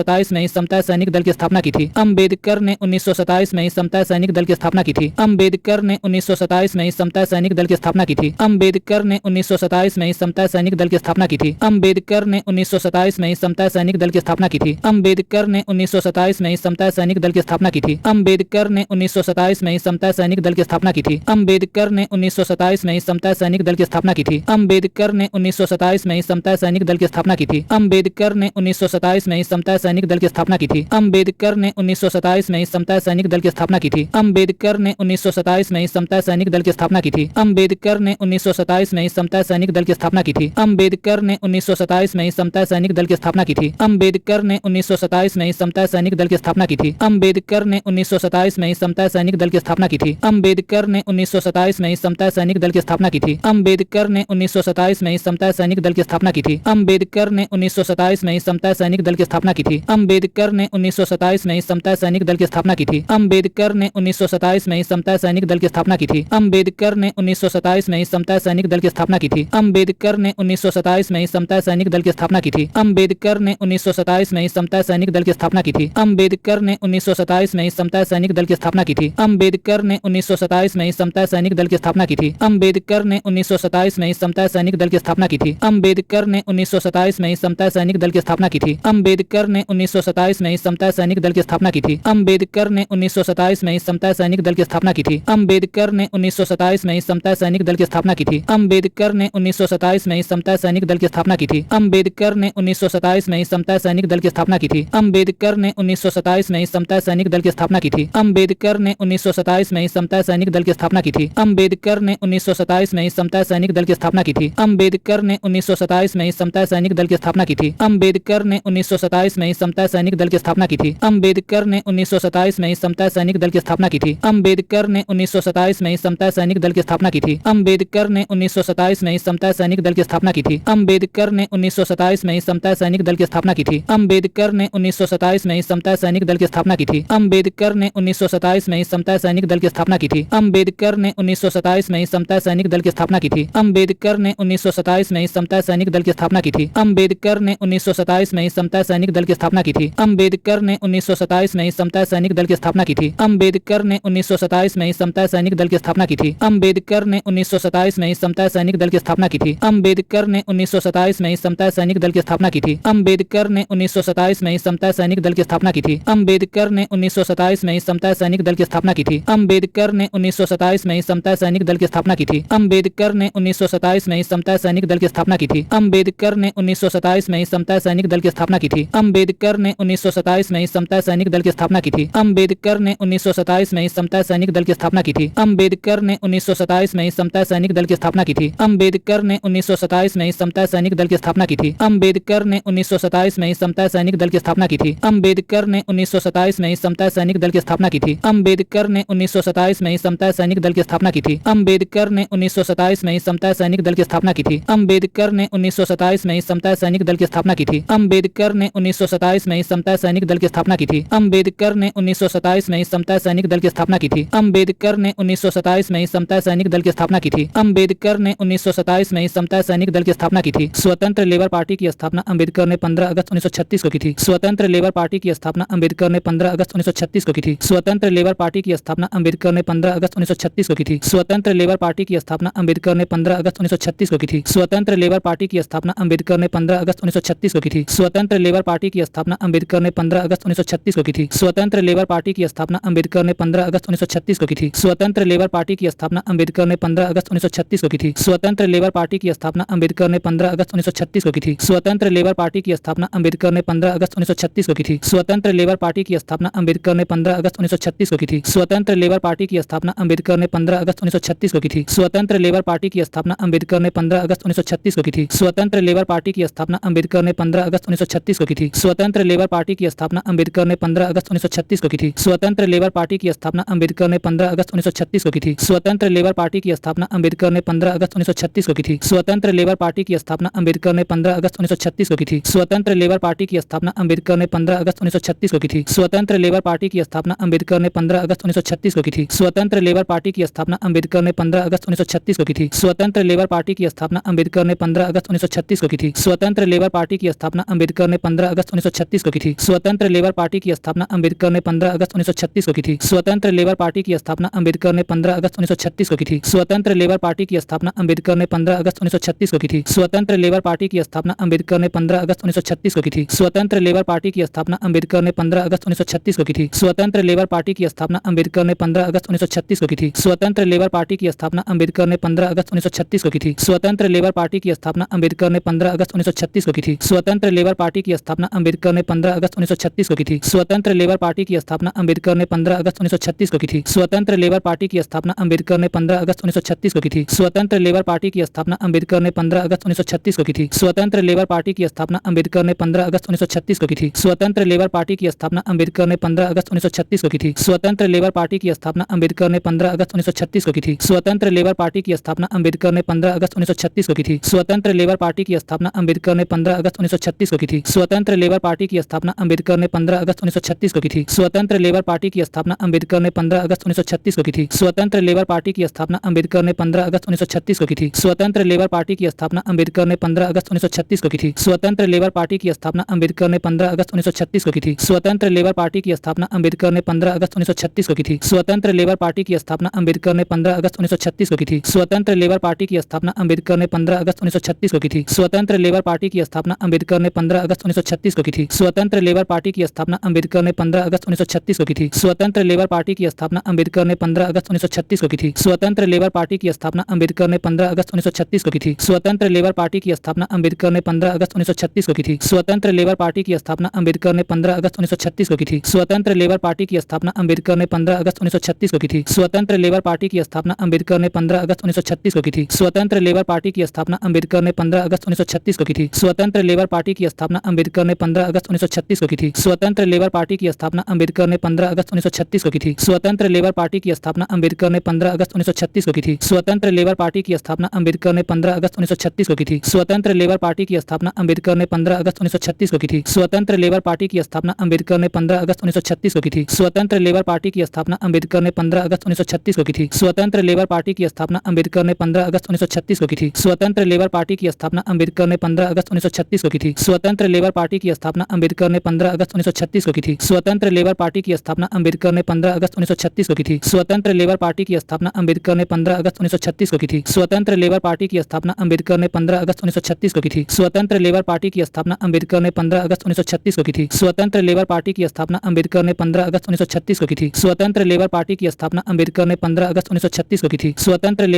1927 में समता सैनिक दल की स्थापना की थी। अम्बेडकर ने 1927 में समता सैनिक दल की स्थापना की थी। अम्बेडकर ने 1927 में समता सैनिक दल की स्थापना की थी। अम्बेडकर ने 1927 में समता सैनिक दल की स्थापना की थी। अम्बेडकर ने 1927 में समता सैनिक दल की स्थापना की थी। अम्बेडकर ने 1927 में समता सैनिक दल की स्थापना की थी। अम्बेडकर ने 1927 में समता सैनिक दल की स्थापना की थी। अम्बेडकर ने 1927 में समता सैनिक दल की स्थापना की थी। अम्बेडकर ने 1927 में समता सैनिक दल की स्थापना की थी। अम्बेडकर ने 1927 में समता सैनिक दल की स्थापना की थी। अम्बेडकर ने 1927 में समता सैनिक दल की स्थापना की थी। अम्बेडकर ने 1927 में समता सैनिक दल की स्थापना की थी। अम्बेडकर ने 1927 में समता सैनिक दल की स्थापना की थी। अम्बेडकर ने 1927 में समता सैनिक दल की स्थापना की थी। अम्बेडकर ने 1927 में समता सैनिक दल की स्थापना की थी। अम्बेडकर ने 1927 में समता सैनिक दल की स्थापना की थी। अम्बेडकर ने 1927 में समता सैनिक दल की स्थापना की थी। अम्बेडकर ने 1927 में समता सैनिक दल की स्थापना की थी। अम्बेडकर ने 1927 में समता सैनिक दल की स्थापना की थी। अम्बेडकर ने 1927 में समता सैनिक दल की स्थापना की थी। अम्बेडकर ने 1927 में समता सैनिक दल की स्थापना की थी। अम्बेडकर ने 1927 में समता सैनिक दल की स्थापना की थी। अम्बेडकर ने 1927 में समता सैनिक दल की स्थापना की थी। अम्बेडकर ने 1927 में समता सैनिक दल की स्थापना की थी। अम्बेडकर ने 1927 में समता सैनिक दल की स्थापना की थी। अम्बेडकर ने 1927 में समता सैनिक दल की स्थापना की थी। अम्बेडकर ने 1927 में समता सैनिक दल की स्थापना की थी। अम्बेडकर ने 1927 में समता सैनिक दल की स्थापना की थी। अम्बेडकर ने 1927 में समता सैनिक दल की स्थापना की थी। अम्बेडकर ने 1927 में समता सैनिक दल की स्थापना की थी। अम्बेडकर ने 1927 में समता सैनिक दल की स्थापना की थी। अम्बेडकर ने 1927 में समता सैनिक दल की स्थापना की थी। अम्बेडकर ने 1927 में समता सैनिक दल की स्थापना की थी। अम्बेडकर ने 1927 में समता सैनिक दल की स्थापना की थी। अम्बेडकर ने 1927 में समता सैनिक दल की स्थापना की थी। अम्बेडकर ने 1927 में समता सैनिक दल की स्थापना की थी। अम्बेडकर ने 1927 में समता सैनिक दल की स्थापना की थी। अम्बेडकर ने 1927 में समता सैनिक दल की स्थापना की थी। अम्बेडकर ने 1927 में समता सैनिक दल की स्थापना की थी। अम्बेडकर ने 1927 में समता सैनिक दल की स्थापना की थी। अम्बेडकर ने 1927 में समता सैनिक दल की स्थापना की थी। अम्बेडकर ने 1927 में समता सैनिक दल की स्थापना की थी। अम्बेडकर ने 1927 में समता सैनिक दल की स्थापना की थी। अम्बेडकर ने 1927 में समता सैनिक दल की स्थापना की थी। अम्बेडकर ने 1927 में समता सैनिक दल की स्थापना की थी। अम्बेडकर ने 1927 में समता सैनिक दल की स्थापना की थी। अम्बेडकर ने 1927 में समता सैनिक दल की स्थापना की थी। अम्बेडकर ने 1927 में समता सैनिक दल की स्थापना की थी। अम्बेडकर ने 1927 में समता सैनिक दल की स्थापना की थी। अम्बेडकर ने 1927 में समता सैनिक दल की स्थापना की थी। अम्बेडकर ने 1927 में समता सैनिक दल की स्थापना की थी। अम्बेडकर ने 1927 में समता सैनिक दल की स्थापना की थी। अम्बेडकर ने 1927 में समता सैनिक दल की स्थापना की थी। अम्बेडकर ने 1927 में समता सैनिक दल की स्थापना की थी। अम्बेडकर ने 1927 में समता सैनिक दल की स्थापना की थी। अम्बेडकर ने 1927 में समता सैनिक दल की स्थापना की थी। अम्बेडकर ने 1927 में समता सैनिक दल की स्थापना की थी। अम्बेडकर ने 1927 में समता सैनिक दल की स्थापना की थी। अम्बेडकर ने 1927 में समता सैनिक दल की स्थापना की थी। अम्बेडकर ने 1927 में समता सैनिक दल की स्थापना की थी। अम्बेडकर ने 1927 में समता सैनिक दल की स्थापना की थी। अम्बेडकर ने 1927 में समता सैनिक दल की स्थापना की थी। अम्बेडकर ने 1927 में ही समता सैनिक दल की स्थापना की थी। अम्बेडकर ने 1927 में ही समता सैनिक दल की स्थापना की थी। अम्बेडकर ने 1927 में ही समता सैनिक दल की स्थापना की थी। अम्बेडकर ने 1927 में ही समता सैनिक दल की स्थापना की थी। अम्बेडकर ने 1927 में ही समता सैनिक दल की स्थापना की थी। स्वतंत्र लेबर पार्टी की स्थापना अम्बेडकर ने 15 अगस्त 1936 को की थी। स्वतंत्र लेबर पार्टी की स्थापना अम्बेडकर ने 15 अगस्त 1936 को की थी। स्वतंत्र लेबर पार्टी की स्थापना अम्बेडकर ने 15 अगस्त 1936 को की थी। स्वतंत्र लेबर पार्टी की स्थापना अम्बेडकर ने 15 अगस्त 1936 को की थी। स्वतंत्र लेबर पार्टी की स्थापना अम्बेडकर ने 15 अगस्त 1936 को की थी। स्वतंत्र लेबर पार्टी की स्थापना अम्बेडकर ने 15 अगस्त 1936 को की थी। स्वतंत्र लेबर पार्टी की स्थापना अम्बेडकर ने 15 अगस्त 1936 को की थी। स्वतंत्र लेबर पार्टी की स्थापना अम्बेडकर ने 15 अगस्त 1936 को की थी। स्वतंत्र लेबर पार्टी की स्थापना अम्बेडकर ने 15 अगस्त 1936 को की थी। स्वतंत्र लेबर पार्टी की स्थापना अम्बेडकर ने 15 अगस्त 1936 को की थी। स्वतंत्र लेबर पार्टी की स्थापना अम्बेडकर ने 15 अगस्त 1936 को की थी। स्वतंत्र लेबर पार्टी की स्थापना अम्बेडकर ने 15 अगस्त 1936 को की थी। स्वतंत्र लेबर पार्टी की स्थापना अम्बेडकर ने 15 अगस्त 1936 को की थी। स्वतंत्र लेबर पार्टी की स्थापना अम्बेडकर ने 15 अगस्त 1936 को की थी। स्वतंत्र लेबर पार्टी की स्थापना अम्बेडकर ने 15 अगस्त 1936 को की थी। स्वतंत्र लेबर पार्टी की स्थापना अम्बेडकर ने 15 अगस्त 1936 को की थी। स्वतंत्र लेबर पार्टी की स्थापना अम्बेडकर ने 15 अगस्त 1936 को की थी। स्वतंत्र लेबर पार्टी की स्थापना अम्बेडकर ने 15 अगस्त 1936 को की थी। स्वतंत्र लेबर पार्टी की स्थापना अम्बेडकर ने 15 अगस्त 1936 को की थी। स्वतंत्र लेबर पार्टी की स्थापना अम्बेडकर ने 15 अगस्त 1936 को की थी। स्वतंत्र लेबर पार्टी की स्थापना अम्बेडकर ने 15 अगस्त 1936 को की थी। स्वतंत्र लेबर पार्टी की स्थापना अम्बेडकर ने 15 अगस्त 1936 को की थी। स्वतंत्र लेबर पार्टी की स्थापना अम्बेडकर ने 15 अगस्त 1936 को की थी। स्वतंत्र लेबर पार्टी की स्थापना अम्बेडकर ने 15 अगस्त 1936 को की थी। स्वतंत्र लेबर पार्टी की स्थापना अम्बेडकर ने 15 अगस्त 1936 को की थी। स्वतंत्र लेबर पार्टी की स्थापना अम्बेडकर ने 15 अगस्त 1936 को की थी। स्वतंत्र लेबर पार्टी की स्थापना अम्बेडकर ने 15 अगस्त 1936 को की थी। स्वतंत्र लेबर पार्टी की स्थापना अम्बेडकर ने 15 अगस्त 1936 को की थी। स्वतंत्र लेबर पार्टी की स्थापना अम्बेडकर ने 15 अगस्त 1936 को की थी। स्वतंत्र लेबर पार्टी की स्थापना अम्बेडकर ने 15 अगस्त 1936 को की थी। स्वतंत्र लेबर पार्टी की स्थापना अम्बेडकर ने 15 अगस्त 1936 को की थी। स्वतंत्र लेबर पार्टी की स्थापना अम्बेडकर ने 15 अगस्त 1936 को की थी। स्वतंत्र लेबर पार्टी की स्थापना अम्बेडकर ने 15 अगस्त 1936 को की थी। स्वतंत्र लेबर पार्टी की स्थापना अम्बेडकर ने 15 अगस्त 1936 को की थी। स्वतंत्र लेबर पार्टी की स्थापना अम्बेडकर ने 15 अगस्त 1936 को की थी। स्वतंत्र लेबर पार्टी की स्थापना अम्बेडकर ने 15 अगस्त 1936 को की थी। स्वतंत्र लेबर पार्टी की स्थापना अम्बेडकर ने 15 अगस्त 1936 को की थी। स्वतंत्र लेबर पार्टी की स्थापना अम्बेडकर ने 15 अगस्त 1936 को की थी। स्वतंत्र लेबर पार्टी की स्थापना अम्बेडकर ने 15 अगस्त 1936 को की थी। स्वतंत्र लेबर पार्टी की स्थापना अम्बेडकर ने 15 अगस्त 1936 को की थी। स्वतंत्र लेबर पार्टी की स्थापना अम्बेडकर ने 15 अगस्त 1936 को की थी। स्वतंत्र लेबर पार्टी की स्थापना अम्बेडकर ने 15 अगस्त 1936 को की थी। स्वतंत्र लेबर पार्टी की स्थापना अम्बेडकर ने 15 अगस्त 1936 को की थी। स्वतंत्र लेबर पार्टी की स्थापना अम्बेडकर ने 15 अगस्त 1936 को की थी। स्वतंत्र लेबर पार्टी की स्थापना अम्बेडकर ने 15 अगस्त 1936 को की थी। स्वतंत्र लेबर पार्टी की स्थापना अम्बेडकर ने 15 अगस्त 1936 को की थी। स्वतंत्र लेबर पार्टी की स्थापना अम्बेडकर ने 15 अगस्त 1936 को की थी। स्वतंत्र लेबर पार्टी की स्थापना अम्बेडकर ने 15 अगस्त 1936 को की थी। स्वतंत्र लेबर पार्टी की स्थापना अम्बेडकर ने 15 अगस्त 1936 को की थी। स्वतंत्र लेबर पार्टी की स्थापना अम्बेडकर ने 15 अगस्त 1936 को की थी। स्वतंत्र लेबर पार्टी की स्थापना अम्बेडकर ने 15 अगस्त 1936 को की थी। स्वतंत्र लेबर पार्टी की स्थापना अम्बेडकर ने 15 अगस्त 1936 को की थी। स्वतंत्र लेबर पार्टी की स्थापना अम्बेडकर ने 15 अगस्त 1936 को की थी। स्वतंत्र लेबर पार्टी की स्थापना अम्बेडकर ने 15 अगस्त 1936 को की थी। स्वतंत्र लेबर पार्टी की स्थापना अम्बेडकर ने 15 अगस्त 1936 को की थी। स्वतंत्र लेबर पार्टी की स्थापना अम्बेडकर ने 15 अगस्त 1936 को की थी। स्वतंत्र लेबर पार्टी की स्थापना अम्बेडकर ने 15 अगस्त 1936 को की थी। स्वतंत्र लेबर पार्टी की स्थापना अम्बेडकर ने 15 अगस्त 1936 को की थी। स्वतंत्र लेबर पार्टी की स्थापना अम्बेडकर ने 15 अगस्त 1936 को की थी। स्वतंत्र लेबर पार्टी की स्थापना अम्बेडकर ने 15 अगस्त 1936 को की थी। स्वतंत्र लेबर पार्टी की स्थापना अम्बेडकर ने 15 अगस्त 1936 को की थी। स्वतंत्र लेबर पार्टी की स्थापना अम्बेडकर ने 15 अगस्त 1936 को की थी। स्वतंत्र लेबर पार्टी की स्थापना अम्बेडकर ने 15 अगस्त 1936 को की थी। स्वतंत्र लेबर पार्टी की स्थापना अम्बेडकर ने 15 अगस्त 1936 को की थी। स्वतंत्र लेबर पार्टी की स्थापना अम्बेडकर ने 15 अगस्त 1936 को की थी। स्वतंत्र लेबर पार्टी की स्थापना अम्बेडकर ने 15 अगस्त 1936 को की थी। स्वतंत्र लेबर पार्टी की स्थापना अम्बेडकर ने 15 अगस्त 1936 को की थी। स्वतंत्र लेबर पार्टी की स्थापना अम्बेडकर ने 15 अगस्त 1936 को की थी। स्वतंत्र लेबर पार्टी की स्थापना अम्बेडकर ने 15 अगस्त 1936 को की थी। स्वतंत्र लेबर पार्टी की स्थापना अम्बेडकर ने 15 अगस्त 1936 को की थी। स्वतंत्र लेबर पार्टी की स्थापना अम्बेडकर ने 15 अगस्त 1936 को की थी। स्वतंत्र लेबर पार्टी की स्थापना अम्बेडकर ने 15 अगस्त 1936 को की थी। स्वतंत्र लेबर पार्टी की स्थापना अम्बेडकर ने 15 अगस्त 1936 को की थी। स्वतंत्र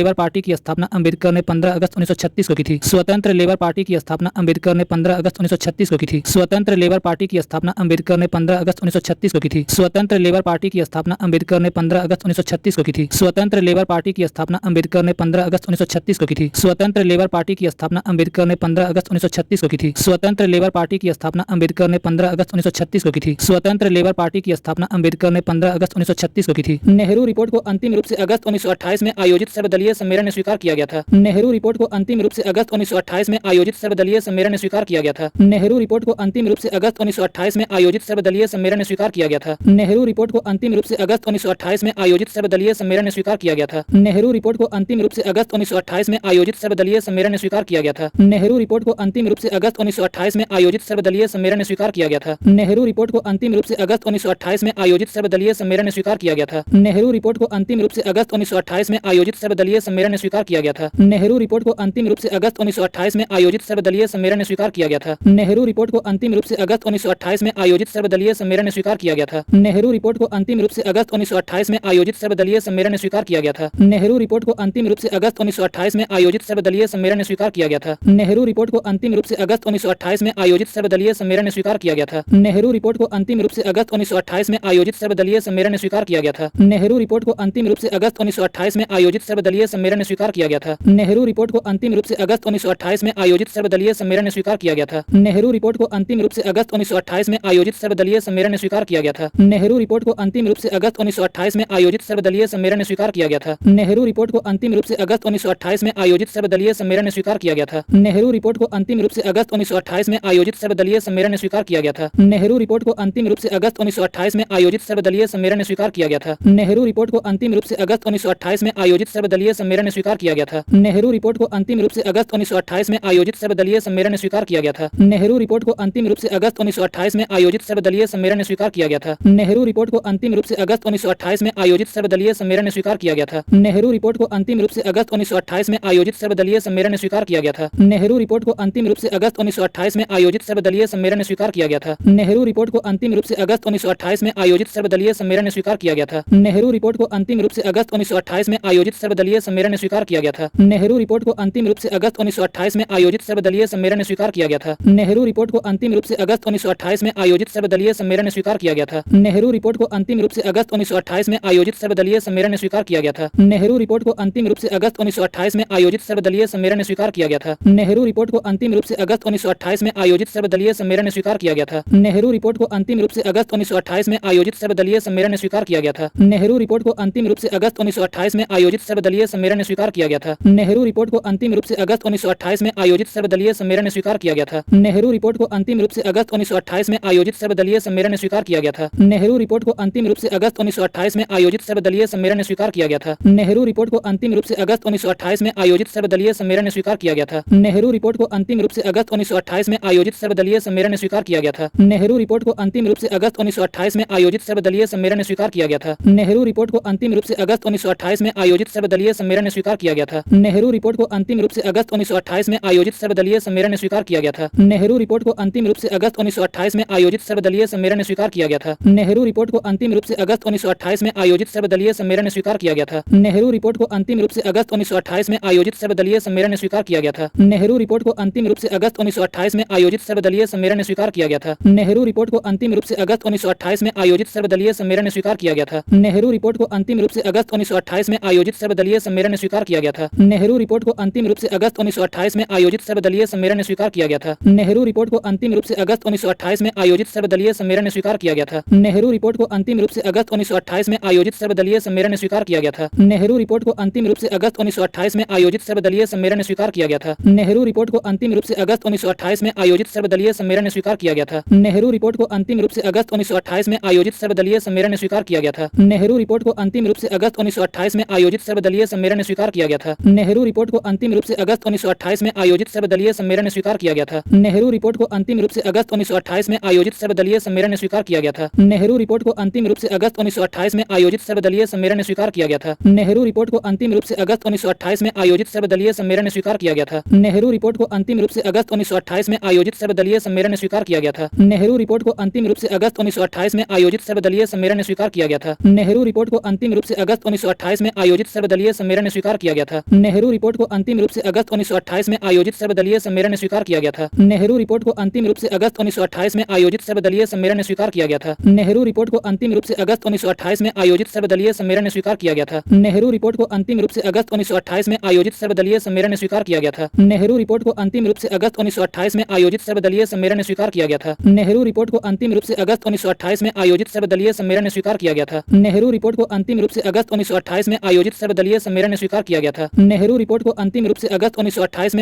लेबर पार्टी की स्थापना अम्बेडकर ने 15 अगस्त 1936 को की थी। स्वतंत्र लेबर पार्टी की स्थापना अम्बेडकर ने 15 अगस्त 1936 को की थी। स्वतंत्र लेबर पार्टी की स्थापना अम्बेडकर ने 15 अगस्त 1936 को की थी। स्वतंत्र लेबर पार्टी की स्थापना अम्बेडकर ने 15 अगस्त 1936 को की थी। स्वतंत्र लेबर पार्टी की स्थापना अम्बेडकर ने 15 अगस्त 1936 को की थी। स्वतंत्र लेबर पार्टी की स्थापना अम्बेडकर ने 15 अगस्त 1936 को की थी। स्वतंत्र लेबर पार्टी की स्थापना अम्बेडकर ने 15 अगस्त 1936 को की थी। स्वतंत्र लेबर पार्टी की स्थापना अम्बेडकर ने 15 अगस्त 1936 को की थी। नेहरू रिपोर्ट को अंतिम रूप से अगस्त 1928 में आयोजित सर्वदलीय सम्मेलन में स्वीकार किया गया था। नेहरू रिपोर्ट को अंतिम रूप से अगस्त 1928 में आयोजित सर्वदलीय सम्मेलन में स्वीकार किया गया था। नेहरू रिपोर्ट को अंतिम रूप से अगस्त 1928 में आयोजित सर्वदलीय सम्मेलन में स्वीकार किया गया था। नेहरू रिपोर्ट को अंतिम रूप से अगस्त 1928 में आयोजित सर्वदलीय सम्मेलन में स्वीकार किया गया था। नेहरू रिपोर्ट को अंतिम रूप से अगस्त 1928 में आयोजित सर्वदलीय सम्मेलन में स्वीकार किया गया था। नेहरू रिपोर्ट को अंतिम रूप से अगस्त 1928 में आयोजित सर्वदलीय सम्मेलन में स्वीकार किया गया था। नेहरू रिपोर्ट को अंतिम रूप से अगस्त 1928 में आयोजित सर्वदलीय सम्मेलन में स्वीकार किया गया था। नेहरू रिपोर्ट को अंतिम रूप से अगस्त 1928 में आयोजित सर्वदलीय सम्मेलन में स्वीकार किया गया था। नेहरू रिपोर्ट को अंतिम रूप से अगस्त 1928 में आयोजित सर्वदलीय सम्मेलन में स्वीकार किया गया था। नेहरू रिपोर्ट को अंतिम रूप से अगस्त 1928 में आयोजित सर्वदलीय सम्मेलन में स्वीकार किया गया था। नेहरू रिपोर्ट को अंतिम रूप से अगस्त 1928 में आयोजित सर्वदलीय सम्मेलन में स्वीकार किया गया था। नेहरू रिपोर्ट को अंतिम रूप से अगस्त 1928 में आयोजित सर्वदलीय सम्मेलन में स्वीकार किया गया था। नेहरू रिपोर्ट को अंतिम रूप से अगस्त 1928 में आयोजित सर्वदलीय सम्मेलन में स्वीकार किया गया था। नेहरू रिपोर्ट को अंतिम रूप से अगस्त 1928 में आयोजित सर्वदलीय सम्मेलन में स्वीकार किया गया था। नेहरू रिपोर्ट को अंतिम रूप से अगस्त 1928 में आयोजित सर्वदलीय सम्मेलन में स्वीकार किया गया था। नेहरू रिपोर्ट को अंतिम रूप से अगस्त 1928 में आयोजित सर्वदलीय सम्मेलन में स्वीकार किया गया था। नेहरू रिपोर्ट को अंतिम रूप से अगस्त 1928 में आयोजित सर्वदलीय सम्मेलन में स्वीकार किया गया था। नेहरू रिपोर्ट को अंतिम रूप से अगस्त 1928 में आयोजित सर्वदलीय सम्मेलन में स्वीकार किया गया था। नेहरू रिपोर्ट को अंतिम रूप से अगस्त 1928 में आयोजित सर्वदलीय सम्मेलन में स्वीकार किया गया था। नेहरू रिपोर्ट को अंतिम रूप से अगस्त 1928 में आयोजित सर्वदलीय सम्मेलन में स्वीकार किया गया था। नेहरू रिपोर्ट को अंतिम रूप से अगस्त 1928 में आयोजित सर्वदलीय सम्मेलन में स्वीकार किया गया था। नेहरू रिपोर्ट को अंतिम रूप से अगस्त 1928 में आयोजित सर्वदलीय सम्मेलन में स्वीकार किया गया था। नेहरू रिपोर्ट को अंतिम रूप से अगस्त 1928 में आयोजित सर्वदलीय सम्मेलन में स्वीकार किया गया था। नेहरू रिपोर्ट को अंतिम रूप से अगस्त 1928 में आयोजित सर्वदलीय सम्मेलन में स्वीकार किया गया था। नेहरू रिपोर्ट को अंतिम रूप से अगस्त 1928 में आयोजित सर्वदलीय सम्मेलन में स्वीकार किया गया था। नेहरू रिपोर्ट को अंतिम रूप से अगस्त 1928 में आयोजित सर्वदलीय सम्मेलन में स्वीकार किया गया था। नेहरू रिपोर्ट को अंतिम रूप से अगस्त 1928 में आयोजित सर्वदलीय सम्मेलन में स्वीकार किया गया था। नेहरू रिपोर्ट को अंतिम रूप से अगस्त 1928 में आयोजित सर्वदलीय सम्मेलन में स्वीकार किया गया था। नेहरू रिपोर्ट को अंतिम रूप से अगस्त 1928 में आयोजित सर्वदलीय सम्मेलन में स्वीकार किया गया था। नेहरू रिपोर्ट को अंतिम रूप से अगस्त 1928 में आयोजित सर्वदलीय सम्मेलन में स्वीकार किया गया था। नेहरू रिपोर्ट को अंतिम रूप से अगस्त 1928 में आयोजित सर्वदलीय सम्मेलन में स्वीकार किया गया था। नेहरू रिपोर्ट को अंतिम रूप से अगस्त 1928 में आयोजित सर्वदलीय सम्मेलन में स्वीकार किया गया था। नेहरू रिपोर्ट को अंतिम रूप से अगस्त 1928 में आयोजित सर्वदलीय सम्मेलन में स्वीकार किया गया था। नेहरू रिपोर्ट को अंतिम रूप से अगस्त 1928 में आयोजित सर्वदलीय सम्मेलन में स्वीकार किया गया था। नेहरू रिपोर्ट को अंतिम रूप से अगस्त 1928 में आयोजित सर्वदलीय सम्मेलन में स्वीकार किया गया था। नेहरू रिपोर्ट को अंतिम रूप से अगस्त 1928 में आयोजित सर्वदलीय सम्मेलन में स्वीकार किया गया था। नेहरू रिपोर्ट को अंतिम रूप से अगस्त 1928 में आयोजित सर्वदलीय सम्मेलन में स्वीकार किया गया था। नेहरू रिपोर्ट को अंतिम रूप से अगस्त 1928 में आयोजित सर्वदलीय सम्मेलन में स्वीकार किया गया था। नेहरू रिपोर्ट को अंतिम रूप से अगस्त 1928 में आयोजित सर्वदलीय सम्मेलन में स्वीकार किया गया था। नेहरू रिपोर्ट को अंतिम रूप से अगस्त 1928 में आयोजित सर्वदलीय सम्मेलन में स्वीकार किया गया था। नेहरू रिपोर्ट को अंतिम रूप से अगस्त 1928 में आयोजित सर्वदलीय सम्मेलन में स्वीकार किया गया था। नेहरू रिपोर्ट को अंतिम रूप से अगस्त 1928 में आयोजित सर्वदलीय सम्मेलन में स्वीकार किया गया था। नेहरू रिपोर्ट को अंतिम रूप से अगस्त 1928 में आयोजित सर्वदलीय सम्मेलन में स्वीकार किया गया था। नेहरू रिपोर्ट को अंतिम रूप से अगस्त 1928 में आयोजित सर्वदलीय सम्मेलन में स्वीकार किया गया था। नेहरू रिपोर्ट को अंतिम रूप से अगस्त 1928 में आयोजित सर्वदलीय सम्मेलन में स्वीकार किया गया था। नेहरू रिपोर्ट को अंतिम रूप से अगस्त 1928 में आयोजित सर्वदलीय सम्मेलन में स्वीकार किया गया था। नेहरू रिपोर्ट को अंतिम रूप से अगस्त 1928 में आयोजित सर्वदलीय सम्मेलन में स्वीकार किया गया था। नेहरू रिपोर्ट को अंतिम रूप से अगस्त 1928 में आयोजित सर्वदलीय सम्मेलन में स्वीकार किया गया था। नेहरू रिपोर्ट को अंतिम रूप से अगस्त 1928 में आयोजित सर्वदलीय सम्मेलन में स्वीकार किया गया था। नेहरू रिपोर्ट को अंतिम रूप से अगस्त 1928 में आयोजित सर्वदलीय सम्मेलन में स्वीकार किया गया था। नेहरू रिपोर्ट को अंतिम रूप से अगस्त 1928 में आयोजित सर्वदलीय सम्मेलन में स्वीकार किया गया था। नेहरू रिपोर्ट को अंतिम रूप से अगस्त 1928 में आयोजित सर्वदलीय सम्मेलन में स्वीकार किया गया था। नेहरू रिपोर्ट को अंतिम रूप से अगस्त 1928 में आयोजित सर्वदलीय सम्मेलन में स्वीकार किया गया था। नेहरू रिपोर्ट को अंतिम रूप से अगस्त 1928 में आयोजित सर्वदलीय सम्मेलन में स्वीकार किया गया था। नेहरू रिपोर्ट को अंतिम रूप से अगस्त 1928 में आयोजित सर्वदलीय सम्मेलन में स्वीकार किया गया था। नेहरू रिपोर्ट को अंतिम रूप से अगस्त 1928 में आयोजित सर्वदलीय सम्मेलन में स्वीकार किया गया था। नेहरू रिपोर्ट को अंतिम रूप से अगस्त 1928 में आयोजित सर्वदलीय सम्मेलन में स्वीकार किया गया था। नेहरू रिपोर्ट को अंतिम रूप से अगस्त 1928 में आयोजित सर्वदलीय सम्मेलन में स्वीकार किया गया था। नेहरू रिपोर्ट को अंतिम रूप से अगस्त 1928 में आयोजित सर्वदलीय सम्मेलन में स्वीकार किया गया था। नेहरू रिपोर्ट को अंतिम रूप से अगस्त 1928 में आयोजित सर्वदलीय सम्मेलन में स्वीकार किया गया था। नेहरू रिपोर्ट को अंतिम रूप से अगस्त 1928 में आयोजित सर्वदलीय सम्मेलन में स्वीकार किया गया था। नेहरू रिपोर्ट को अंतिम रूप से अगस्त 1928 में आयोजित सर्वदलीय सम्मेलन में स्वीकार किया गया था। नेहरू रिपोर्ट को अंतिम रूप से अगस्त 1928 में आयोजित सर्वदलीय सम्मेलन में स्वीकार किया गया था। नेहरू रिपोर्ट को अंतिम रूप से अगस्त 1928 में आयोजित सर्वदलीय सम्मेलन में स्वीकार किया गया था। नेहरू रिपोर्ट को अंतिम रूप से अगस्त 1928 में आयोजित सर्वदलीय सम्मेलन में स्वीकार किया गया था। नेहरू रिपोर्ट को अंतिम रूप से अगस्त 1928 में आयोजित सर्वदलीय सम्मेलन में स्वीकार किया गया था। नेहरू रिपोर्ट को अंतिम रूप से अगस्त 1928 में आयोजित सर्वदलीय सम्मेलन में स्वीकार किया गया था। नेहरू रिपोर्ट को अंतिम रूप से अगस्त 1928 में आयोजित सर्वदलीय सम्मेलन में स्वीकार किया गया था। नेहरू रिपोर्ट को अंतिम रूप से अगस्त 1928 में आयोजित सर्वदलीय सम्मेलन में स्वीकार किया गया था। नेहरू रिपोर्ट को अंतिम रूप से अगस्त 1928 में आयोजित सर्वदलीय सम्मेलन में स्वीकार किया गया था। नेहरू रिपोर्ट को अंतिम रूप से अगस्त 1928 में आयोजित सर्वदलीय सम्मेलन में स्वीकार किया गया था। नेहरू रिपोर्ट को अंतिम रूप से अगस्त 1928 में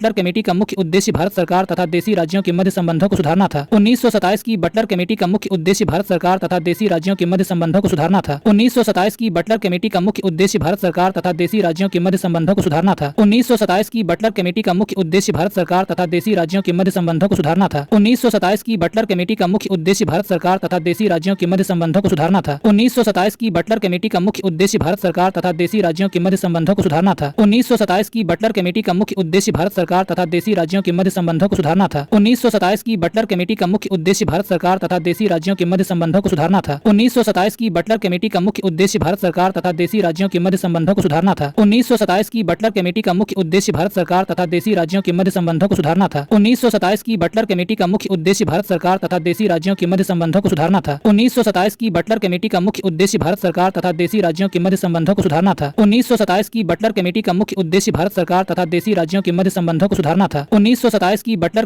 बटलर कमेटी का मुख्य उद्देश्य भारत सरकार तथा देशी राज्यों के मध्य संबंधों को सुधारना था। 1927 की बटलर कमेटी का मुख्य उद्देश्य भारत सरकार तथा देशी राज्यों के मध्य संबंधों को सुधारना था। 1927 की बटलर कमेटी का मुख्य उद्देश्य भारत सरकार तथा देशी राज्यों के मध्य संबंधों को सुधारना था। 1927 की बटलर कमेटी का मुख्य उद्देश्य भारत सरकार तथा देशी राज्यों के मध्य संबंधों को सुधारना था। 1927 की बटलर कमेटी का मुख्य उद्देश्य भारत सरकार तथा देशी राज्यों के मध्य संबंधों को सुधारना था। 1927 की बटलर कमेटी का मुख्य उद्देश्य भारत सरकार तथा देशी राज्यों के मध्य संबंधों को सुधारना था। 1927 की बटलर कमेटी का मुख्य उद्देश्य भारत सरकार तथा देशी राज्यों के मध्य संबंधों को सुधारना था। 1927 की बटलर कमेटी का मुख्य उद्देश्य भारत सरकार तथा देशी राज्यों के मध्य संबंधों को सुधारना था। 1927 की बटलर कमेटी का मुख्य उद्देश्य भारत सरकार तथा देशी राज्यों के मध्य संबंधों को सुधारना था। 1927 की बटलर कमेटी का मुख्य उद्देश्य भारत सरकार तथा देशी राज्यों के मध्य संबंधों को सुधारना था। 1927 की बटलर कमेटी का मुख्य उद्देश्य भारत सरकार तथा देशी राज्यों के मध्य संबंधों को सुधारना था। 1927 की बटलर कमेटी का मुख्य उद्देश्य भारत सरकार तथा देशी राज्यों के मध्य संबंधों को सुधारना था। 1927 की बटलर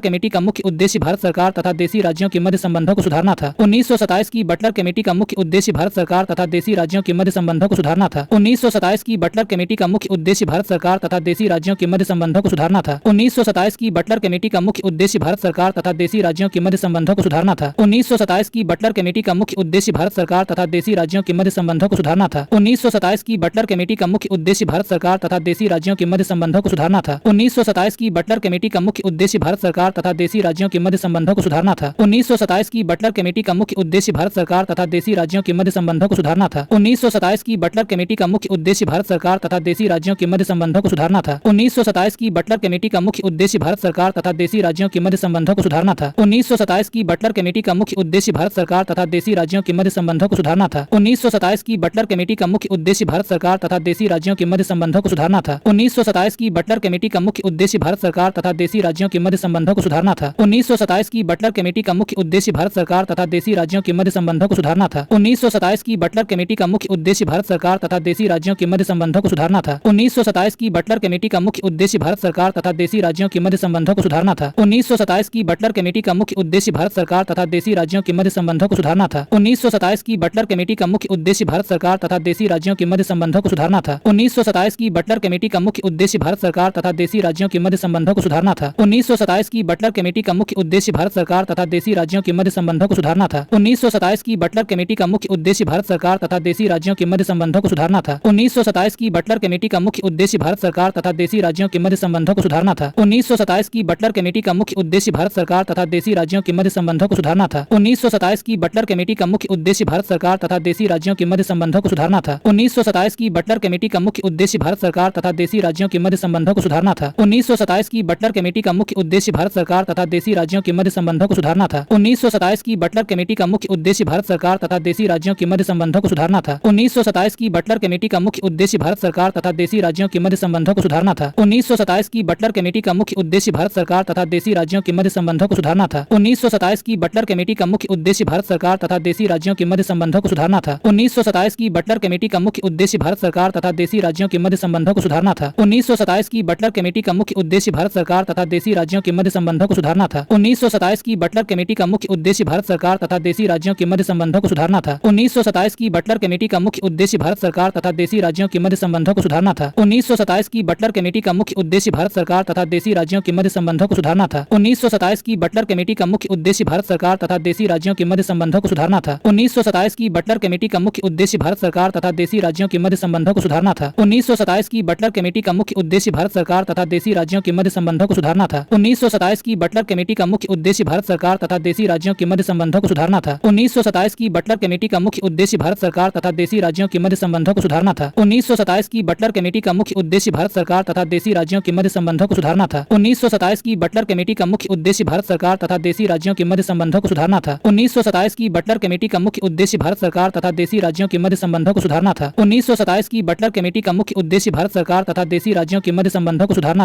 कमेटी का मुख्य उद्देश्य भारत सरकार तथा देशी राज्यों के मध्य संबंधों को सुधारना था। 1927 की बटलर कमेटी का मुख्य उद्देश्य भारत सरकार तथा देशी राज्यों के मध्य संबंधों को सुधारना था। 1927 की बटलर कमेटी का मुख्य उद्देश्य भारत सरकार तथा देशी राज्यों के मध्य संबंधों को सुधारना था। 1927 की बटलर कमेटी का मुख्य उद्देश्य भारत सरकार तथा देशी राज्यों के मध्य संबंधों को सुधारना था। 1927 की बटलर कमेटी का मुख्य उद्देश्य भारत सरकार तथा देशी राज्यों के मध्य संबंधों को सुधारना था। 1927 की बटलर कमेटी का मुख्य उद्देश्य भारत सरकार तथा देशी राज्यों के मध्य संबंधों को सुधारना था। 1927 की बटलर कमेटी का मुख्य उद्देश्य भारत सरकार तथा देशी राज्यों के मध्य संबंधों को सुधारना था। 1927 की बटलर कमेटी का मुख्य उद्देश्य भारत सरकार तथा देशी राज्यों के मध्य संबंधों को सुधारना था। 1927 की बटलर कमेटी का मुख्य उद्देश्य भारत सरकार तथा देशी राज्यों के मध्य संबंधों को सुधारना था। 1927 की बटलर कमेटी का मुख्य उद्देश्य भारत सरकार तथा देशी राज्यों के मध्य संबंधों को सुधारना था। 1927 की बटलर कमेटी का मुख्य उद्देश्य भारत सरकार तथा देशी राज्यों के मध्य संबंधों को सुधारना था। 1927 की बटलर कमेटी का मुख्य उद्देश्य भारत सरकार तथा देशी राज्यों के मध्य संबंधों को सुधारना था। 1927 की बटलर कमेटी का मुख्य उद्देश्य भारत सरकार तथा देशी राज्यों के मध्य संबंधों को सुधारना था। 1927 की बटलर कमेटी का मुख्य उद्देश्य भारत सरकार तथा देशी राज्यों के मध्य संबंधों को सुधारना था। 1927 की बटलर कमेटी का मुख्य उद्देश्य भारत सरकार तथा देशी राज्यों के मध्य संबंधों को सुधारना था। 1927 की बटलर कमेटी का मुख्य उद्देश्य भारत सरकार तथा देशी राज्यों के मध्य संबंधों को सुधारना था। 1927 की बटलर कमेटी का मुख्य उद्देश्य भारत सरकार तथा देशी राज्यों के मध्य संबंधों को सुधारना था। 1927 की बटलर कमेटी का मुख्य उद्देश्य भारत सरकार तथा देशी राज्यों के मध्य संबंधों को सुधारना था। 1927 की बटलर कमेटी का मुख्य उद्देश्य भारत सरकार तथा देशी राज्यों के मध्य संबंधों को सुधारना था। 1927 की बटलर कमेटी का मुख्य उद्देश्य भारत सरकार तथा देशी राज्यों के मध्य संबंधों को सुधारना था। 1927 की बटलर कमेटी का मुख्य उद्देश्य भारत सरकार तथा देशी राज्यों के मध्य संबंधों को सुधारना था। 1927 की बटलर कमेटी का मुख्य उद्देश्य भारत सरकार तथा देशी राज्यों के मध्य संबंधों को सुधारना था। 1927 की बटलर कमेटी का मुख्य उद्देश्य भारत सरकार तथा देशी राज्यों के मध्य संबंधों को सुधारना था। 1927 की बटलर कमेटी का मुख्य उद्देश्य भारत सरकार तथा देशी राज्यों के मध्य संबंधों को सुधारना था। 1927 की बटलर कमेटी का मुख्य उद्देश्य भारत सरकार तथा देशी राज्यों के मध्य संबंधों को सुधारना था। 1927 की बटलर कमेटी का मुख्य उद्देश्य भारत सरकार तथा देशी राज्यों के मध्य संबंधों को सुधारना था। 1927 की बटलर कमेटी का मुख्य उद्देश्य भारत सरकार तथा देशी राज्यों के मध्य संबंधों को सुधारना था। 1927 की बटलर कमेटी का मुख्य उद्देश्य भारत सरकार तथा देशी राज्यों के मध्य संबंधों को सुधारना था। 1927 की बटलर कमेटी का मुख्य उद्देश्य भारत सरकार तथा देशी राज्यों के मध्य संबंधों को सुधारना था। 1927 की बटलर कमेटी का मुख्य उद्देश्य भारत सरकार तथा देशी राज्यों के मध्य संबंधों को सुधारना था। 1927 की बटलर कमेटी का मुख्य उद्देश्य भारत सरकार तथा देशी राज्यों के मध्य संबंधों को सुधारना था। 1927 की बटलर कमेटी का मुख्य उद्देश्य भारत सरकार तथा देशी राज्यों के मध्य संबंधों को सुधारना था। 1927 की बटलर कमेटी का मुख्य उद्देश्य भारत सरकार तथा देशी राज्यों के मध्य संबंधों को सुधारना था। 1927 की बटलर कमेटी का मुख्य उद्देश्य भारत सरकार तथा देशी राज्यों के मध्य संबंधों को सुधारना था। 1927 की बटलर कमेटी का मुख्य उद्देश्य भारत सरकार तथा देशी राज्यों के मध्य संबंधों को सुधारना था। 1927 की बटलर कमेटी का मुख्य उद्देश्य भारत सरकार तथा देशी राज्यों के मध्य संबंधों को सुधारना था। 1927 की बटलर कमेटी का मुख्य उद्देश्य भारत सरकार तथा देशी राज्यों के मध्य संबंधों को सुधारना था। 1927 की बटलर कमेटी का मुख्य उद्देश्य भारत सरकार तथा देशी राज्यों के मध्य संबंधों को सुधारना था। 1927 की बटलर कमेटी का मुख्य उद्देश्य भारत सरकार तथा देशी राज्यों के मध्य संबंधों को सुधारना था। 1927 की बटलर कमेटी का मुख्य उद्देश्य भारत सरकार तथा देशी राज्यों के मध्य संबंधों को सुधारना था। 1927 की बटलर कमेटी का मुख्य उद्देश्य भारत सरकार तथा देशी राज्यों के मध्य संबंधों को सुधारना था। 1927 की बटलर कमेटी का मुख्य उद्देश्य भारत सरकार तथा देशी राज्यों के मध्य संबंधों को सुधारना था। 1927 की बटलर कमेटी का मुख्य उद्देश्य भारत सरकार तथा देशी राज्यों के मध्य संबंधों को सुधारना था। 1927 की बटलर कमेटी का मुख्य उद्देश्य भारत सरकार तथा देशी राज्यों के मध्य संबंधों को सुधारना था। 1927 की बटलर कमेटी का मुख्य उद्देश्य भारत सरकार तथा देशी राज्यों के मध्य संबंधों को सुधारना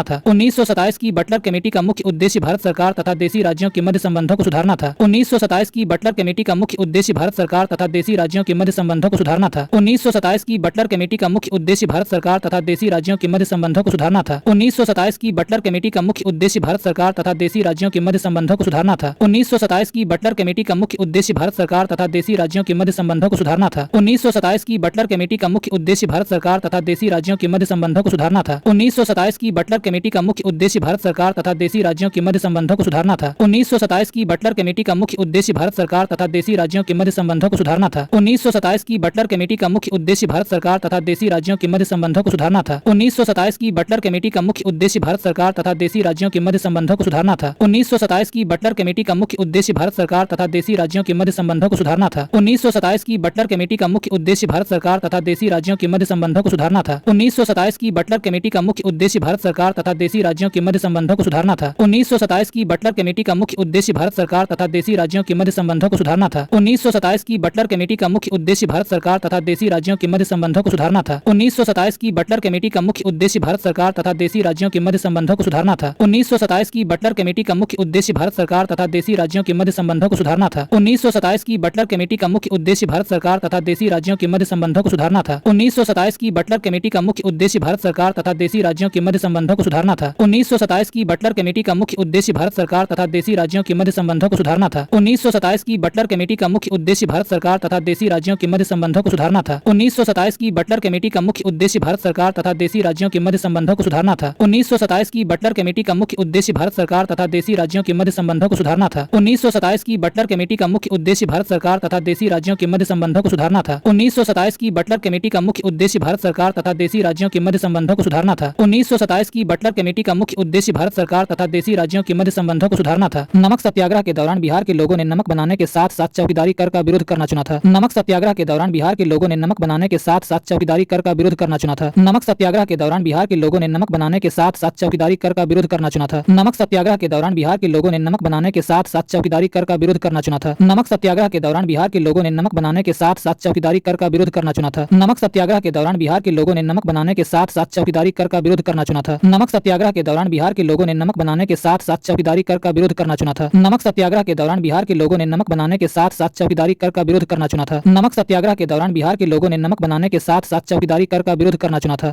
था। 1927 की बटलर कमेटी का मुख्य उद्देश्य भारत सरकार तथा देशी राज्यों के मध्य संबंधों को सुधारना था। 1927 की बटलर कमेटी का मुख्य उद्देश्य भारत सरकार तथा देशी राज्यों के मध्य संबंधों को सुधारना था। 1927 की बटलर कमेटी का मुख्य उद्देश्य भारत सरकार तथा देशी राज्यों के मध्य संबंधों को सुधारना था। 1927 की बटलर कमेटी का मुख्य उद्देश्य भारत सरकार तथा देशी राज्यों के मध्य संबंधों को सुधारना था। 1927 की बटलर कमेटी का मुख्य उद्देश्य भारत सरकार तथा देशी राज्यों के मध्य संबंधों को सुधारना था। 1927 की बटलर कमेटी का मुख्य उद्देश्य भारत सरकार तथा देशी राज्यों के मध्य संबंधों को सुधारना था। 1927 की बटलर कमेटी का मुख्य उद्देश्य भारत सरकार तथा देशी राज्यों के मध्य संबंधों को सुधारना था। 1927 की बटलर कमेटी का मुख्य मुख्य उद्देश्य भारत सरकार तथा देशी राज्यों के मध्य संबंधों को सुधारना था। 1927 की बटलर कमेटी का मुख्य उद्देश्य भारत सरकार तथा देशी राज्यों के मध्य संबंधों को सुधारना था। 1927 की बटलर कमेटी का मुख्य उद्देश्य भारत सरकार तथा देशी राज्यों के मध्य संबंधों को सुधारना था। 1927 की बटलर कमेटी का मुख्य उद्देश्य भारत सरकार तथा देशी राज्यों के मध्य संबंधों को सुधारना था। 1927 की बटलर कमेटी का मुख्य उद्देश्य भारत सरकार तथा देशी राज्यों के मध्य संबंधों को सुधारना था। 1927 की बटलर कमेटी का मुख्य उद्देश्य भारत सरकार तथा देशी राज्यों के मध्य संबंधों को सुधारना था। 1927 की बटलर कमेटी का मुख्य उद्देश्य भारत सरकार तथा देशी राज्यों के मध्य संबंधों को सुधारना था। 1927 की बटलर कमेटी का मुख्य उद्देश्य भारत सरकार तथा देशी राज्यों के मध्य संबंधों को सुधारना था। 1927 की बटलर कमेटी का मुख्य उद्देश्य भारत सरकार तथा देशी राज्यों के मध्य संबंधों को सुधारना था। 1927 की बटलर कमेटी का मुख्य उद्देश्य भारत सरकार तथा देशी राज्यों के मध्य संबंधों को सुधारना था। 1927 की बटलर कमेटी का मुख्य उद्देश्य भारत सरकार तथा देशी राज्यों के मध्य संबंधों को सुधारना था। 1927 की बटलर कमेटी का मुख्य उद्देश्य भारत सरकार तथा देशी राज्यों के मध्य संबंधों को सुधारना था। 1927 की बटलर कमेटी का मुख्य उद्देश्य भारत सरकार तथा देशी राज्यों के मध्य संबंधों को सुधारना था। 1927 की बटलर कमेटी का मुख्य उद्देश्य भारत सरकार तथा देशी राज्यों के मध्य संबंधों को सुधारना था। 1927 की बटलर कमेटी का मुख्य उद्देश्य भारत सरकार तथा देशी राज्यों के मध्य संबंधों को सुधारना था। 1927 की बटलर कमेटी का मुख्य उद्देश्य भारत सरकार तथा देशी राज्यों के मध्य संबंधों को सुधारना था। 1927 की बटलर कमेटी का मुख्य उद्देश्य भारत सरकार तथा देशी राज्यों के मध्य संबंधों को सुधारना था। 1927 की बटलर कमेटी का मुख्य उद्देश्य भारत सरकार तथा देशी राज्यों के मध्य संबंधों को सुधारना था। 1927 की बटलर कमेटी का मुख्य उद्देश्य भारत सरकार तथा देशी राज्यों के मध्य संबंधों को सुधारना था। नमक सत्याग्रह के दौरान बिहार के लोगों ने नमक बनाने के साथ साथ चौकीदारी कर का विरोध करना चुना था। नमक सत्याग्रह के दौरान बिहार के लोगों ने नमक बनाने के साथ साथ चौकीदारी कर का विरोध करना चुना था। नमक सत्याग्रह के दौरान बिहार के लोगों ने नमक बनाने के साथ साथ चौकीदारी कर का विरोध करना चुना था। नमक सत्याग्रह के दौरान बिहार के लोगों ने नमक बनाने के साथ साथ चौकीदारी कर का विरोध करना चुना था। नमक सत्याग्रह के दौरान बिहार के लोगों ने नमक बनाने के साथ साथ चौकीदारी कर का विरोध करना चुना था। नमक सत्याग्रह के दौरान बिहार के लोगों ने नमक बनाने के साथ साथ चौकीदारी कर का विरोध करना चुना था। नमक सत्याग्रह के दौरान बिहार के लोगों ने नमक बनाने के साथ साथ चौकीदारी कर का विरोध करना चुना था। नमक सत्याग्रह के दौरान बिहार के लोगों ने नमक बनाने के साथ साथ चौकीदारी कर का विरोध करना चुना था। नमक सत्याग्रह के दौरान बिहार के लोगों ने नमक बनाने के साथ साथ चौकीदारी कर का विरोध करना चुना था। नमक सत्याग्रह के दौरान बिहार के लोगों ने नमक बनाने के साथ साथ चौकीदारी कर का विरोध करना चुना था। नमक सत्याग्रह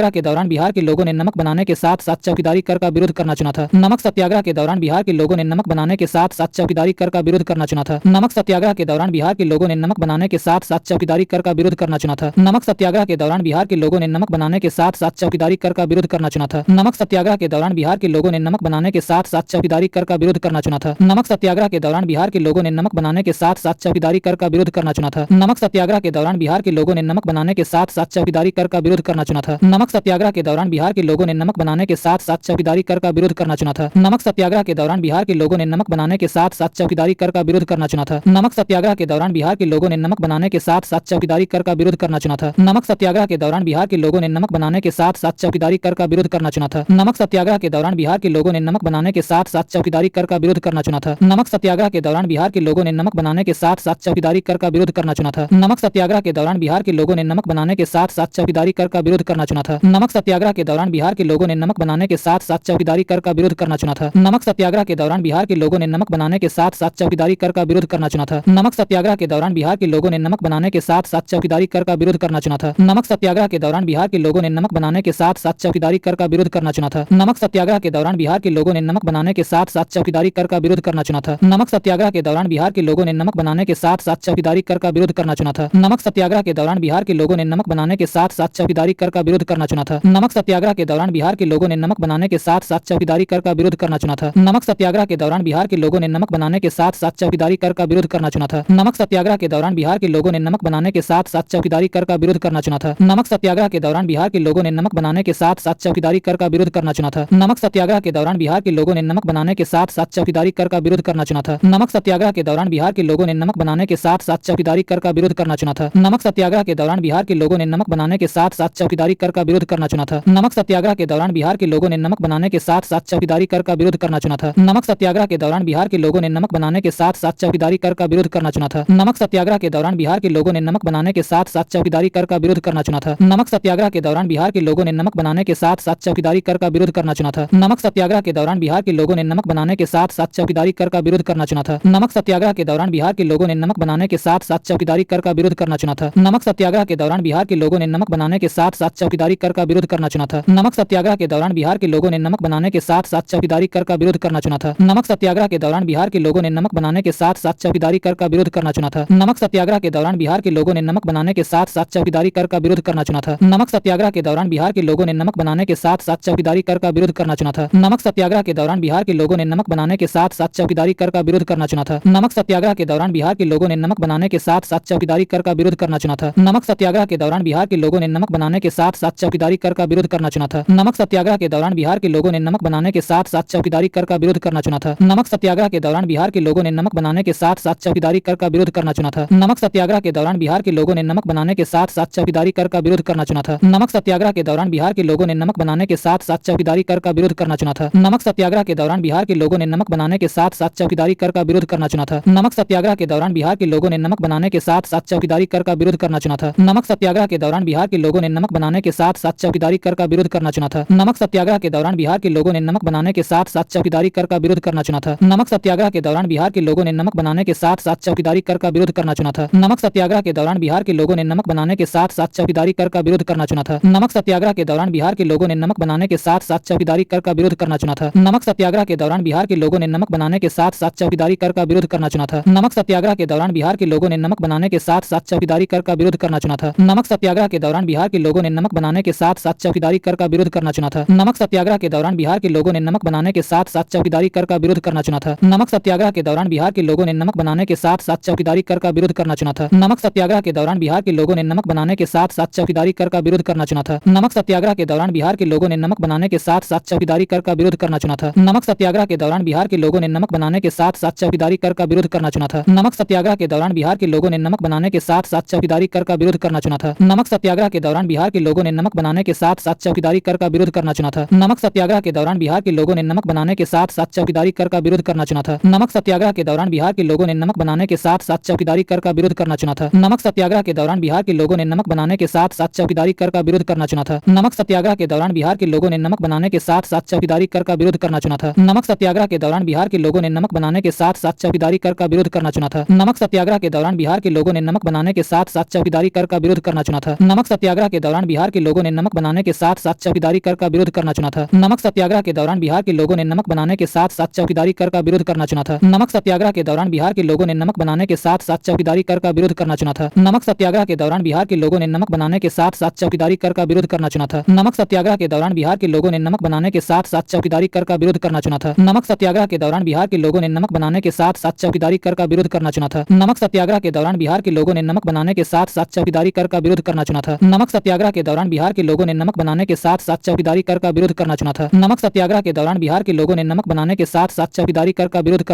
के दौरान बिहार के लोगों ने नमक बनाने के साथ साथ चौकीदारी कर का विरोध करना चुना था। नमक सत्याग्रह के दौरान बिहार के लोगों ने नमक बनाने के साथ साथ चौकीदारी कर का विरोध करना चुना था। नमक सत्याग्रह के दौरान बिहार के लोगों ने नमक बनाने के साथ साथ चौकीदारी कर का विरोध करना चुना था। नमक सत्याग्रह के दौरान बिहार के लोगों ने नमक बनाने के साथ साथ चौकीदारी कर का विरोध करना चुना था। नमक सत्याग्रह के दौरान बिहार के लोगों ने नमक बनाने के साथ साथ चौकीदारी कर का विरोध करना चुना था। नमक सत्याग्रह के दौरान बिहार के लोगों ने नमक बनाने के साथ साथ चौकीदारी कर का विरोध करना चुना था। नमक सत्याग्रह के दौरान बिहार के लोगों ने नमक बनाने के साथ साथ चौकीदारी कर का विरोध करना चुना था। नमक सत्याग्रह के दौरान बिहार के लोगों ने नमक बनाने के साथ साथ चौकीदारी कर का विरोध करना चुना था। नमक सत्याग्रह के दौरान बिहार के लोगों ने नमक बनाने के साथ साथ चौकीदारी कर का विरोध करना चुना था। नमक सत्याग्रह के दौरान बिहार के लोगों ने नमक बनाने के साथ साथ चौकीदारी कर का विरोध करना चुना था। नमक सत्याग्रह के दौरान बिहार के लोगों ने नमक बनाने के साथ साथ चौकीदारी कर का विरोध करना चुना था। नमक सत्याग्रह के दौरान बिहार के लोगों ने नमक बनाने के साथ साथ चौकीदारी कर का विरोध करना चुना था। नमक सत्याग्रह के दौरान बिहार के लोगों ने नमक बनाने के साथ साथ चौकीदारी कर का विरोध करना चुना था। नमक सत्याग्रह के दौरान बिहार के लोगों ने नमक बनाने के साथ साथ चौकीदारी कर का विरोध करना चुना था। नमक सत्याग्रह के दौरान बिहार के लोगों ने नमक बनाने के साथ साथ चौकीदारी कर का विरोध करना चुना था। नमक सत्याग्रह के दौरान बिहार के लोगों ने नमक बनाने के साथ साथ चौकीदारी कर का विरोध करना चुना था। नमक सत्याग्रह के दौरान बिहार के लोगों ने नमक बनाने के साथ साथ चौकीदारी कर का विरोध करना चुना था। नमक सत्याग्रह के दौरान बिहार के लोगों ने नमक बनाने के साथ साथ चौकीदारी कर का विरोध करना चुना था। नमक सत्याग्रह के दौरान बिहार के लोगों ने नमक बनाने के साथ साथ चौकीदारी कर का विरोध करना चुना था। नमक सत्याग्रह के दौरान बिहार के लोगों ने नमक बनाने के साथ साथ चौकीदारी कर का विरोध करना चुना था। नमक सत्याग्रह के दौरान बिहार के लोगों ने नमक बनाने के साथ साथ चौकीदारी कर का विरोध करना चुना था। नमक सत्याग्रह के दौरान बिहार के लोगों ने नमक बनाने के साथ साथ चौकीदारी कर का विरोध करना चुना था। नमक सत्याग्रह के दौरान बिहार के लोगों ने नमक बनाने के साथ साथ चौकीदारी कर का विरोध करना चुना था। नमक सत्याग्रह के दौरान बिहार के लोगों ने नमक बनाने के साथ साथ चौकीदारी कर का विरोध करना चुना था। नमक सत्याग्रह के दौरान बिहार के लोगों ने नमक बनाने के साथ साथ चौकीदारी कर का विरोध करना चुना था। नमक सत्याग्रह के दौरान बिहार के लोगों ने नमक बनाने के साथ साथ चौकीदारी कर का विरोध करना चुना था। नमक सत्याग्रह के दौरान बिहार के लोगों ने नमक बनाने के साथ साथ चौकीदारी कर का विरोध करना चुना था। नमक सत्याग्रह के दौरान बिहार के लोगों ने नमक बनाने के साथ साथ चौकीदारी कर का विरोध करना चुना था। नमक सत्याग्रह के दौरान बिहार के लोगों ने नमक बनाने के साथ साथ चौकीदारी कर का विरोध करना चुना था। नमक सत्याग्रह के दौरान बिहार के लोगों ने नमक बनाने के साथ साथ चौकीदारी कर का विरोध करना चुना था। नमक सत्याग्रह के दौरान बिहार के लोगों ने नमक बनाने के साथ साथ चौकीदारी कर का विरोध करना चुना था। नमक सत्याग्रह के दौरान बिहार के लोगों ने नमक बनाने के साथ साथ चौकीदारी कर का विरोध करना चुना था। नमक सत्याग्रह के दौरान बिहार के लोगों ने नमक बनाने के साथ साथ चौकीदारी कर का विरोध करना चुना था। नमक सत्याग्रह के दौरान बिहार के लोगों ने नमक बनाने के साथ साथ चौकीदारी कर का विरोध करना चुना था। नमक सत्याग्रह के दौरान बिहार के लोगों ने नमक बनाने के साथ साथ चौकीदारी कर का विरोध करना चुना था। नमक सत्याग्रह के दौरान बिहार के लोगों ने नमक बनाने के साथ साथ चौकीदारी कर का विरोध करना चुना था। नमक सत्याग्रह के दौरान बिहार के लोगों ने नमक बनाने के साथ साथ चौकीदारी कर का विरोध करना चुना था। नमक सत्याग्रह के दौरान बिहार के लोगों ने नमक बनाने के साथ साथ चौकीदारी कर का विरोध करना चुना था। नमक सत्याग्रह के दौरान बिहार के लोगों ने नमक बनाने के साथ साथ चौकीदारी कर का विरोध करना चुना था। नमक सत्याग्रह के दौरान बिहार के लोगों ने नमक बनाने के साथ साथ चौकीदारी कर का विरोध करना चुना था। नमक सत्याग्रह के दौरान बिहार के लोगों ने नमक बनाने के साथ साथ चौकीदारी कर का विरोध करना चुना था। नमक सत्याग्रह के दौरान बिहार के लोगों ने नमक बनाने के साथ साथ चौकीदारी कर का विरोध करना चुना था। नमक सत्याग्रह के दौरान बिहार के लोगों ने नमक बनाने के साथ साथ चौकीदारी कर का विरोध करना चुना था। नमक सत्याग्रह के दौरान बिहार के लोगों ने नमक बनाने के साथ साथ चौकीदारी कर का विरोध करना चुना था। नमक सत्याग्रह के दौरान बिहार के लोगों ने नमक बनाने के साथ साथ चौकीदारी कर का विरोध करना चुना था। नमक सत्याग्रह के दौरान बिहार के लोगों ने नमक बनाने के साथ साथ चौकीदारी कर का विरोध करना चुना था। नमक सत्याग्रह के दौरान बिहार के लोगों ने नमक बनाने के साथ साथ चौकीदारी कर का विरोध करना चुना था। नमक सत्याग्रह के दौरान बिहार के लोगों ने नमक बनाने के साथ साथ चौकीदारी कर का विरोध करना चुना था। नमक सत्याग्रह के दौरान बिहार के लोगों ने नमक बनाने के साथ साथ चौकीदारी कर का विरोध करना चुना था। नमक सत्याग्रह के दौरान बिहार के लोगों ने नमक बनाने के साथ साथ चौकीदारी कर का विरोध करना चुना था। नमक सत्याग्रह के दौरान बिहार के लोगों ने नमक बनाने के साथ साथ चौकीदारी कर का विरोध करना चुना था। नमक सत्याग्रह के दौरान बिहार के लोगों ने नमक बनाने के साथ साथ चौकीदारी कर का विरोध करना चुना था। नमक सत्याग्रह के दौरान बिहार के लोगों ने नमक बनाने के साथ साथ चौकीदारी कर का विरोध करना चुना था। नमक सत्याग्रह के दौरान बिहार के लोगों ने नमक बनाने के साथ साथ चौकीदारी कर का विरोध करना चुना था। नमक सत्याग्रह के दौरान बिहार के लोगों ने नमक बनाने के साथ साथ चौकीदारी कर का विरोध करना चुना था। नमक सत्याग्रह के दौरान बिहार के लोगों ने नमक बनाने के साथ साथ चौकीदारी कर का विरोध करना चुना था। नमक सत्याग्रह के दौरान बिहार के लोगों ने नमक बनाने के साथ साथ चौकीदारी कर का विरोध करना चुना था। नमक सत्याग्रह के दौरान बिहार के लोगों ने नमक बनाने के साथ साथ चौकीदारी कर का विरोध करना चुना था। नमक सत्याग्रह के दौरान बिहार के लोगों ने नमक बनाने के साथ साथ चौकीदारी कर का विरोध करना चुना था। नमक सत्याग्रह के दौरान बिहार के लोगों ने नमक बनाने के साथ साथ चौकीदारी कर का विरोध करना चुना था। नमक सत्याग्रह के दौरान बिहार के लोगों ने नमक बनाने के साथ साथ चौकीदारी कर का विरोध करना चुना था। नमक सत्याग्रह के दौरान बिहार के लोगों ने नमक बनाने के साथ साथ चौकीदारी कर का विरोध करना चुना था। नमक सत्याग्रह के दौरान बिहार के लोगों ने नमक बनाने के साथ साथ चौकीदारी कर का विरोध करना चुना था। नमक सत्याग्रह के दौरान बिहार के लोगों ने नमक बनाने के साथ साथ चौकीदारी कर का विरोध करना चुना था। नमक सत्याग्रह के दौरान बिहार के लोगों ने नमक बनाने के साथ साथ चौकीदारी कर का विरोध करना चुना था। नमक सत्याग्रह के दौरान बिहार के लोगों ने नमक बनाने के साथ साथ चौकीदारी कर का विरोध करना चुना था। नमक सत्याग्रह के दौरान बिहार के लोगों ने नमक बनाने के साथ साथ चौकीदारी कर का विरोध करना चुना था। नमक सत्याग्रह के दौरान बिहार के लोगों ने नमक बनाने के साथ साथ चौकीदारी कर का विरोध करना चुना था। नमक सत्याग्रह के दौरान बिहार के लोगों ने नमक बनाने के साथ साथ चौकीदारी कर का विरोध करना चुना था। नमक सत्याग्रह के दौरान बिहार के लोगों ने नमक बनाने के साथ साथ चौकीदारी कर का विरोध करना चुना था। नमक सत्याग्रह के दौरान बिहार के लोगों ने नमक बनाने के साथ साथ चौकीदारी कर का विरोध करना चुना था। नमक सत्याग्रह के दौरान बिहार के लोगों ने नमक बनाने के साथ साथ चौकीदारी कर का विरोध करना चुना था। नमक सत्याग्रह के दौरान बिहार के लोगों ने नमक बनाने के साथ साथ चौकीदारी कर का विरोध करना चुना था। नमक सत्याग्रह के दौरान बिहार के लोगों ने नमक बनाने के साथ साथ चौकीदारी कर का विरोध करना चुना था। नमक सत्याग्रह के दौरान बिहार के लोगों ने नमक बनाने के साथ साथ चौकीदारी कर का विरोध करना चुना था। नमक सत्याग्रह के दौरान बिहार के लोगों ने नमक बनाने के साथ साथ चौकीदारी कर का विरोध करना चुना था। नमक सत्याग्रह के दौरान बिहार के लोगों ने नमक बनाने के साथ साथ चौकीदारी कर का विरोध करना चुना था। नमक सत्याग्रह के दौरान बिहार के लोगों ने नमक बनाने के साथ साथ चौकीदारी कर का विरोध करना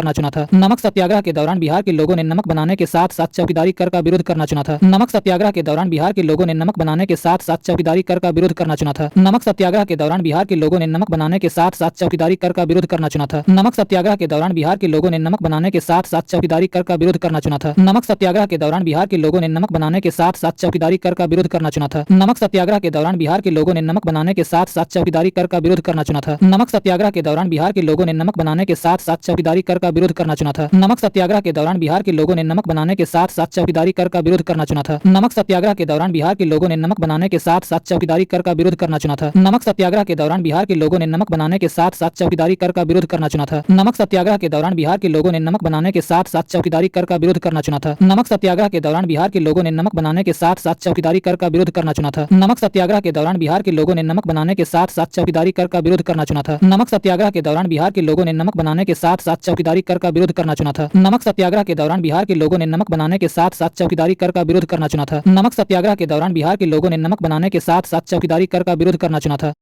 चुना था। नमक सत्याग्रह के दौरान बिहार के लोगों ने नमक बनाने के साथ साथ चौकीदारी कर का विरोध करना चुना था। नमक सत्याग्रह के दौरान बिहार के लोगों ने नमक बनाने के साथ साथ चौकीदारी कर का विरोध करना चुना था। नमक सत्याग्रह के दौरान बिहार के लोगों ने नमक बनाने के साथ साथ चौकीदारी कर का विरोध करना चुना था। नमक सत्याग्रह के दौरान बिहार के लोगों ने नमक बनाने के साथ साथ चौकीदारी कर का विरोध करना चुना था। नमक सत्याग्रह के दौरान बिहार के लोगों ने नमक बनाने के साथ साथ चौकीदारी कर का विरोध करना चुना था। नमक सत्याग्रह के दौरान बिहार के लोगों ने नमक बनाने के साथ साथ चौकीदारी कर का विरोध करना चुना था। नमक सत्याग्रह के दौरान बिहार के लोगों ने नमक बनाने के साथ साथ चौकीदारी कर का विरोध करना चुना था। नमक सत्याग्रह के दौरान बिहार के लोगों ने नमक बनाने के साथ साथ चौकीदारी कर का विरोध करना चुना था। नमक सत्याग्रह के दौरान बिहार के लोगों ने नमक बनाने के साथ साथ चौकीदारी कर का विरोध करना चुना था। नमक सत्याग्रह के दौरान बिहार के लोगों ने नमक बनाने के साथ साथ चौकीदारी कर का विरोध करना चुना था। नमक सत्याग्रह के दौरान बिहार के लोगों ने नमक बनाने के साथ साथ चौकीदारी कर का विरोध करना चुना था। नमक सत्याग्रह के दौरान बिहार के लोगों ने नमक बनाने के साथ साथ चौकीदारी कर का विरोध करना चुना था। नमक सत्याग्रह के दौरान बिहार के लोगों ने नमक बनाने के साथ साथ चौकीदारी कर का विरोध करना चुना था। नमक सत्याग्रह के दौरान बिहार के लोगों ने नमक बनाने के साथ साथ चौकीदारी कर का विरोध करना चुना था। नमक सत्याग्रह के दौरान बिहार के लोगों ने नमक बनाने के साथ साथ चौकीदारी कर का विरोध करना चुना था।